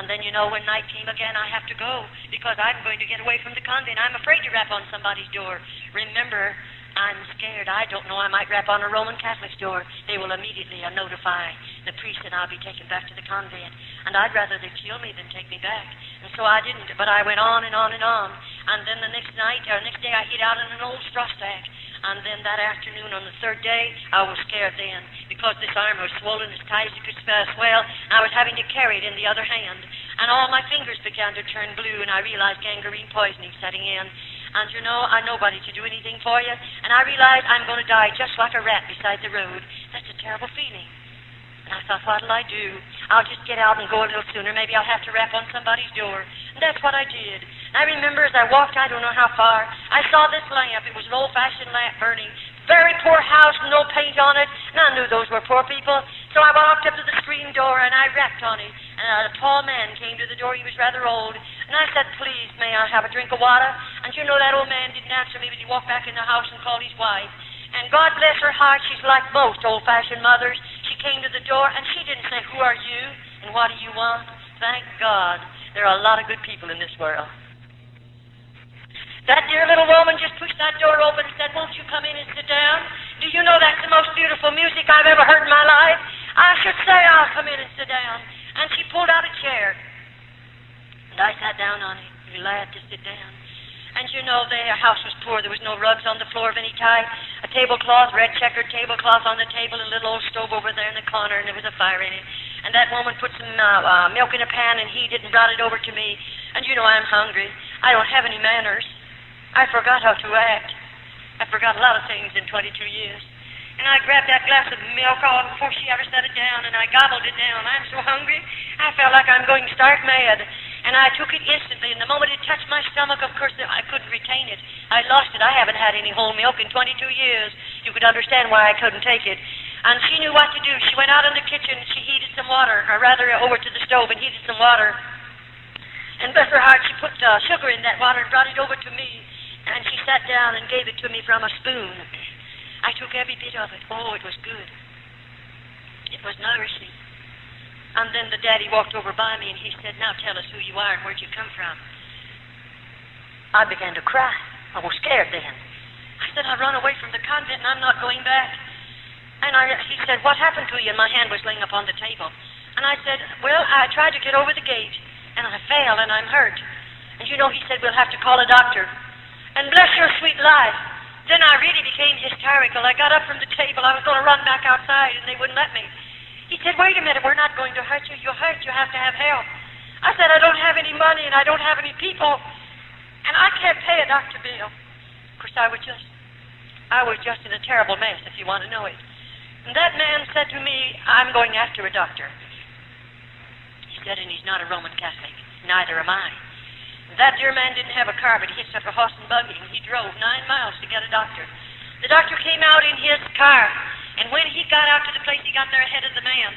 And then, you know, when night came again, I have to go, because I'm going to get away from the convent. I'm afraid to rap on somebody's door. Remember, I'm scared. I don't know. I might rap on a Roman Catholic's door. They will immediately notify the priest that I'll be taken back to the convent. And I'd rather they kill me than take me back. And so I didn't. But I went on and on and on. And then the next day, I hid out in an old straw stack. And then that afternoon, on the third day, I was scared then, because this arm was swollen as tight as it could swell. And I was having to carry it in the other hand. And all my fingers began to turn blue, and I realized gangrene poisoning setting in. And, you know, I'm nobody to do anything for you. And I realized I'm going to die just like a rat beside the road. That's a terrible feeling. And I thought, what'll I do? I'll just get out and go a little sooner. Maybe I'll have to rap on somebody's door. And that's what I did. And I remember as I walked, I don't know how far, I saw this lamp. It was an old-fashioned lamp burning. Very poor house, no paint on it. And I knew those were poor people. So I walked up to the screen door, and I rapped on it. And a tall man came to the door. He was rather old. And I said, please, may I have a drink of water? And you know, that old man didn't answer me, but he walked back in the house and called his wife. And God bless her heart, she's like most old-fashioned mothers. She came to the door, and she didn't say, who are you, and what do you want? Thank God. There are a lot of good people in this world. That dear little woman just pushed that door open and said, won't you come in and sit down? Do you know that's the most beautiful music I've ever heard in my life? I should say I'll come in and sit down. And she pulled out a chair. And I sat down on it, glad to sit down. And you know, their house was poor. There was no rugs on the floor of any type. A tablecloth, red checkered tablecloth on the table, a little old stove over there in the corner, and there was a fire in it. And that woman put some milk in a pan and heated and brought it over to me. And you know, I'm hungry. I don't have any manners. I forgot how to act. I forgot a lot of things in 22 years. And I grabbed that glass of milk all before she ever set it down, and I gobbled it down. I'm so hungry, I felt like I'm going stark mad. And I took it instantly, and the moment it touched my stomach, of course, I couldn't retain it. I lost it. I haven't had any whole milk in 22 years. You could understand why I couldn't take it. And she knew what to do. She went out in the kitchen, and she heated some water, or rather over to the stove and heated some water. And bless her heart, she put sugar in that water and brought it over to me. And she sat down and gave it to me from a spoon. I took every bit of it. Oh, it was good. It was nourishing. And then the daddy walked over by me and he said, now tell us who you are and where'd you come from. I began to cry. I was scared then. I said, I run away from the convent and I'm not going back. And he said, what happened to you? And my hand was laying upon the table. And I said, well, I tried to get over the gate and I fell and I'm hurt. And you know, he said, we'll have to call a doctor. And bless your sweet life. Then I really became hysterical. I got up from the table. I was going to run back outside, and they wouldn't let me. He said, wait a minute, we're not going to hurt you. You're hurt. You have to have help. I said, I don't have any money, and I don't have any people, and I can't pay a doctor bill. Of course, I was just in a terrible mess, if you want to know it. And that man said to me, I'm going after a doctor. He said, and he's not a Roman Catholic. Neither am I. That dear man didn't have a car, but he hitched up a horse and buggy, and he drove 9 miles to get a doctor. The doctor came out in his car, and when he got out to the place, he got there ahead of the man.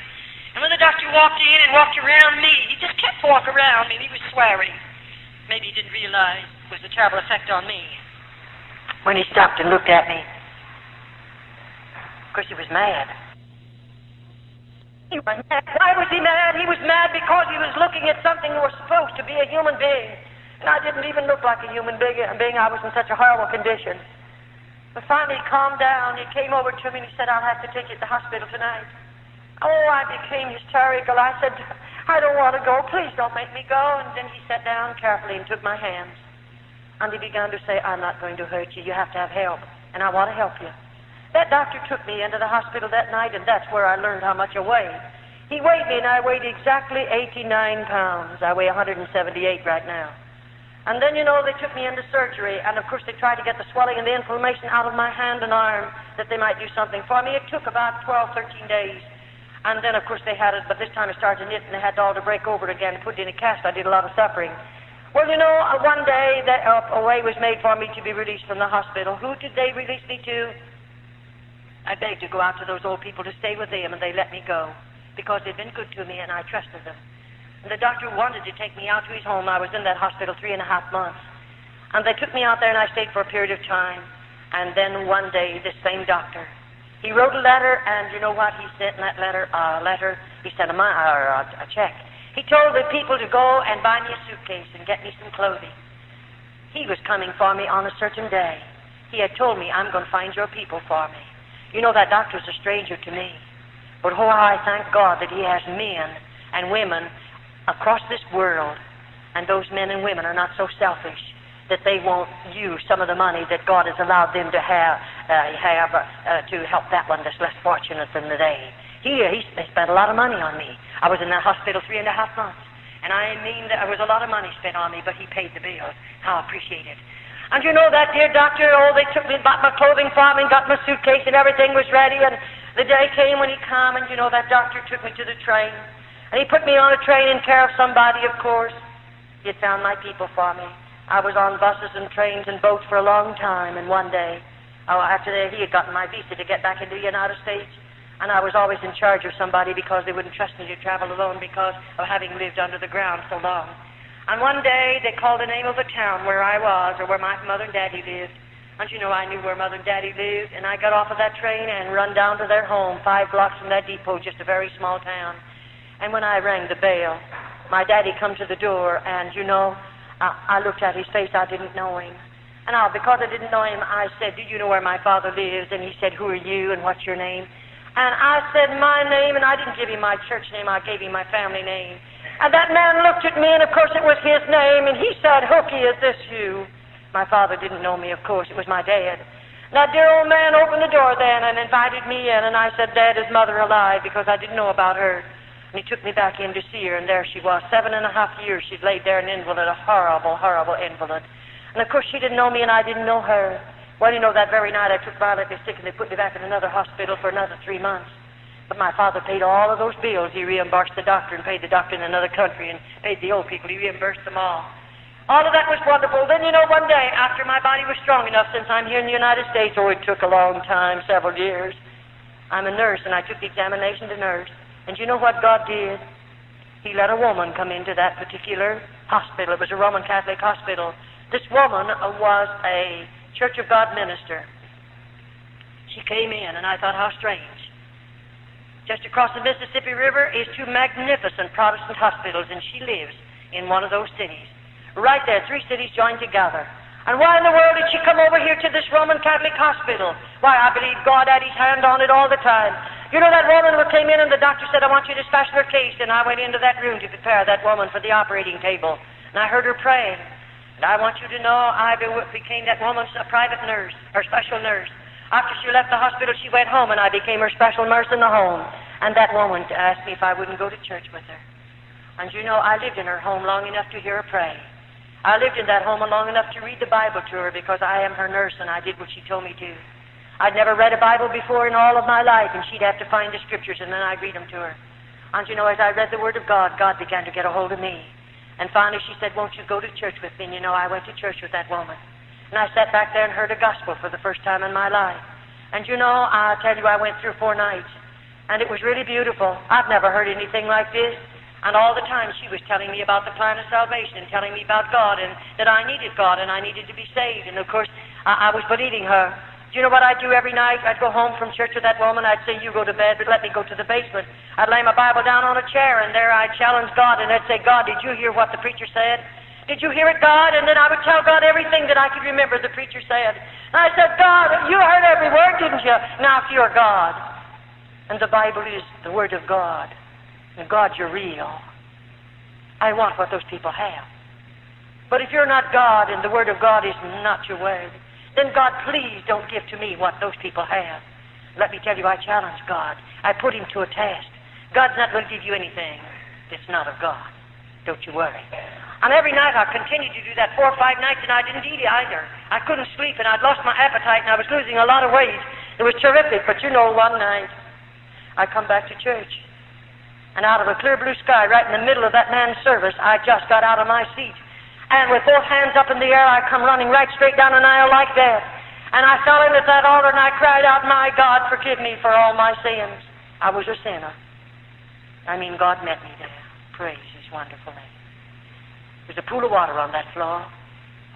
And when the doctor walked in and walked around me, he just kept walking around me, and he was swearing. Maybe he didn't realize it was a terrible effect on me. When he stopped and looked at me, of course, he was mad. He was mad. Why was he mad? He was mad because he was looking at something that was supposed to be a human being. And I didn't even look like a human being. I was in such a horrible condition. But finally he calmed down. He came over to me and he said, I'll have to take you to the hospital tonight. Oh, I became hysterical. I said, I don't want to go. Please don't make me go. And then he sat down carefully and took my hands. And he began to say, I'm not going to hurt you. You have to have help. And I want to help you. That doctor took me into the hospital that night, and that's where I learned how much I weighed. He weighed me, and I weighed exactly 89 pounds. I weigh 178 right now. And then, they took me into surgery, and of course they tried to get the swelling and the inflammation out of my hand and arm, that they might do something for me. It took about 12, 13 days. And then, of course, they had it, but this time it started to knit, and they had it all to break over it again, put it in a cast. I did a lot of suffering. Well, one day a way was made for me to be released from the hospital. Who did they release me to? I begged to go out to those old people to stay with them, and they let me go because they'd been good to me, and I trusted them. And the doctor wanted to take me out to his home. I was in that hospital 3.5 months. And they took me out there, and I stayed for a period of time. And then one day, this same doctor, he wrote a letter, and you know what he sent in that letter? He sent a check. He told the people to go and buy me a suitcase and get me some clothing. He was coming for me on a certain day. He had told me, I'm going to find your people for me. That doctor's a stranger to me. But I thank God that he has men and women across this world, and those men and women are not so selfish that they won't use some of the money that God has allowed them to have to help that one that's less fortunate than they. He spent a lot of money on me. I was in that hospital 3.5 months, and I mean there was a lot of money spent on me, but he paid the bill. How I appreciate it. And that dear doctor, they took me, bought my clothing for me, and got my suitcase, and everything was ready, and the day came when he came, and that doctor took me to the train, and he put me on a train in care of somebody, of course. He had found my people for me. I was on buses and trains and boats for a long time, and one day, after that, he had gotten my visa to get back into the United States, and I was always in charge of somebody because they wouldn't trust me to travel alone because of having lived under the ground so long. And one day, they called the name of a town where I was, or where my mother and daddy lived. And I knew where mother and daddy lived, and I got off of that train and run down to their home, 5 blocks from that depot, just a very small town. And when I rang the bell, my daddy come to the door, and I looked at his face. I didn't know him. And because I didn't know him, I said, do you know where my father lives? And he said, who are you, and what's your name? And I said my name, and I didn't give him my church name. I gave him my family name. And that man looked at me, and of course it was his name, and he said, Hooky, is this you? My father didn't know me, of course. It was my dad. That dear old man opened the door then and invited me in, and I said, Dad, is mother alive? Because I didn't know about her. And he took me back in to see her, and there she was. 7.5 years she'd laid there an invalid, a horrible, horrible invalid. And of course she didn't know me, and I didn't know her. Well, that very night I took violently sick, and they put me back in another hospital for another 3 months. But my father paid all of those bills. He reimbursed the doctor and paid the doctor in another country and paid the old people. He reimbursed them all. All of that was wonderful. Then, one day, after my body was strong enough, since I'm here in the United States, it took a long time, several years, I'm a nurse, and I took the examination to nurse. And you know what God did? He let a woman come into that particular hospital. It was a Roman Catholic hospital. This woman was a Church of God minister. She came in, and I thought, how strange. Just across the Mississippi River is 2 magnificent Protestant hospitals, and she lives in one of those cities. Right there, 3 cities joined together. And why in the world did she come over here to this Roman Catholic hospital? Why, I believe God had his hand on it all the time. That woman who came in, and the doctor said, I want you to special her case, and I went into that room to prepare that woman for the operating table. And I heard her praying. And I want you to know, I became that woman's private nurse, her special nurse. After she left the hospital, she went home, and I became her special nurse in the home. And that woman asked me if I wouldn't go to church with her. And I lived in her home long enough to hear her pray. I lived in that home long enough to read the Bible to her because I am her nurse, and I did what she told me to. I'd never read a Bible before in all of my life, and she'd have to find the scriptures, and then I'd read them to her. And as I read the Word of God, God began to get a hold of me. And finally she said, won't you go to church with me? And I went to church with that woman. And I sat back there and heard a gospel for the first time in my life. And I tell you, I went through 4 nights. And it was really beautiful. I've never heard anything like this. And all the time she was telling me about the plan of salvation and telling me about God and that I needed God and I needed to be saved. And of course, I was believing her. Do you know what I'd do every night? I'd go home from church with that woman. I'd say, you go to bed, but let me go to the basement. I'd lay my Bible down on a chair, and there I'd challenge God, and I'd say, God, did you hear what the preacher said? Did you hear it, God? And then I would tell God everything that I could remember the preacher said. And I said, God, you heard every word, didn't you? Now, if you're God, and the Bible is the Word of God, and God, you're real, I want what those people have. But if you're not God, and the Word of God is not your word, then God, please don't give to me what those people have. Let me tell you, I challenge God. I put him to a test. God's not going to give you anything that's not of God. Don't you worry. And every night I continued to do that 4 or 5 nights, and I didn't eat either. I couldn't sleep, and I'd lost my appetite, and I was losing a lot of weight. It was terrific, but you know, one night I come back to church, and out of a clear blue sky, right in the middle of that man's service, I just got out of my seat. And with both hands up in the air, I come running right straight down an aisle like that. And I fell in at that altar, and I cried out, my God, forgive me for all my sins. I was a sinner. I mean, God met me there. Praise his wonderful name. There's a pool of water on that floor.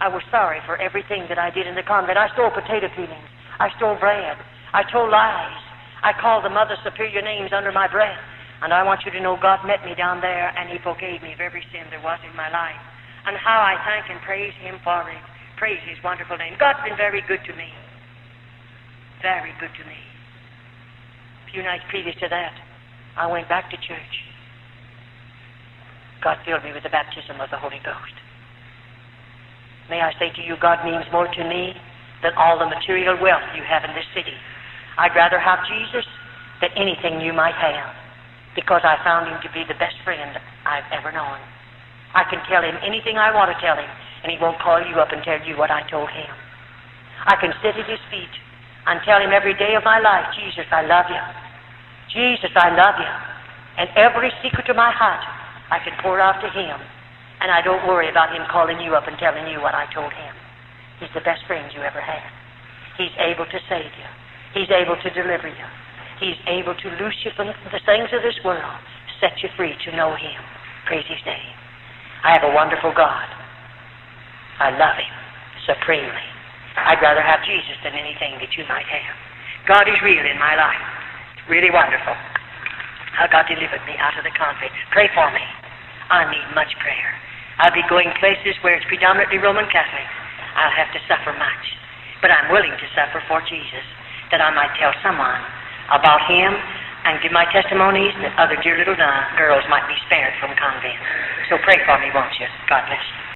I was sorry for everything that I did in the convent. I stole potato peelings. I stole bread. I told lies. I called the Mother Superior names under my breath. And I want you to know God met me down there, and he forgave me of every sin there was in my life. And how I thank and praise him for it. Praise his wonderful name. God's been very good to me. Very good to me. A few nights previous to that, I went back to church. God filled me with the baptism of the Holy Ghost. May I say to you, God means more to me than all the material wealth you have in this city. I'd rather have Jesus than anything you might have, because I found him to be the best friend I've ever known. I can tell him anything I want to tell him, and he won't call you up and tell you what I told him. I can sit at his feet and tell him every day of my life, Jesus, I love you. Jesus, I love you. And every secret of my heart I can pour out to him, and I don't worry about him calling you up and telling you what I told him. He's the best friend you ever had. He's able to save you. He's able to deliver you. He's able to loose you from the things of this world, set you free to know him. Praise his name. I have a wonderful God. I love him supremely. I'd rather have Jesus than anything that you might have. God is real in my life. It's really wonderful how God delivered me out of the convent. Pray for me. I need much prayer. I'll be going places where it's predominantly Roman Catholics. I'll have to suffer much. But I'm willing to suffer for Jesus, that I might tell someone about him and give my testimonies that other dear little girls might be spared from convent. So pray for me, won't you? God bless you.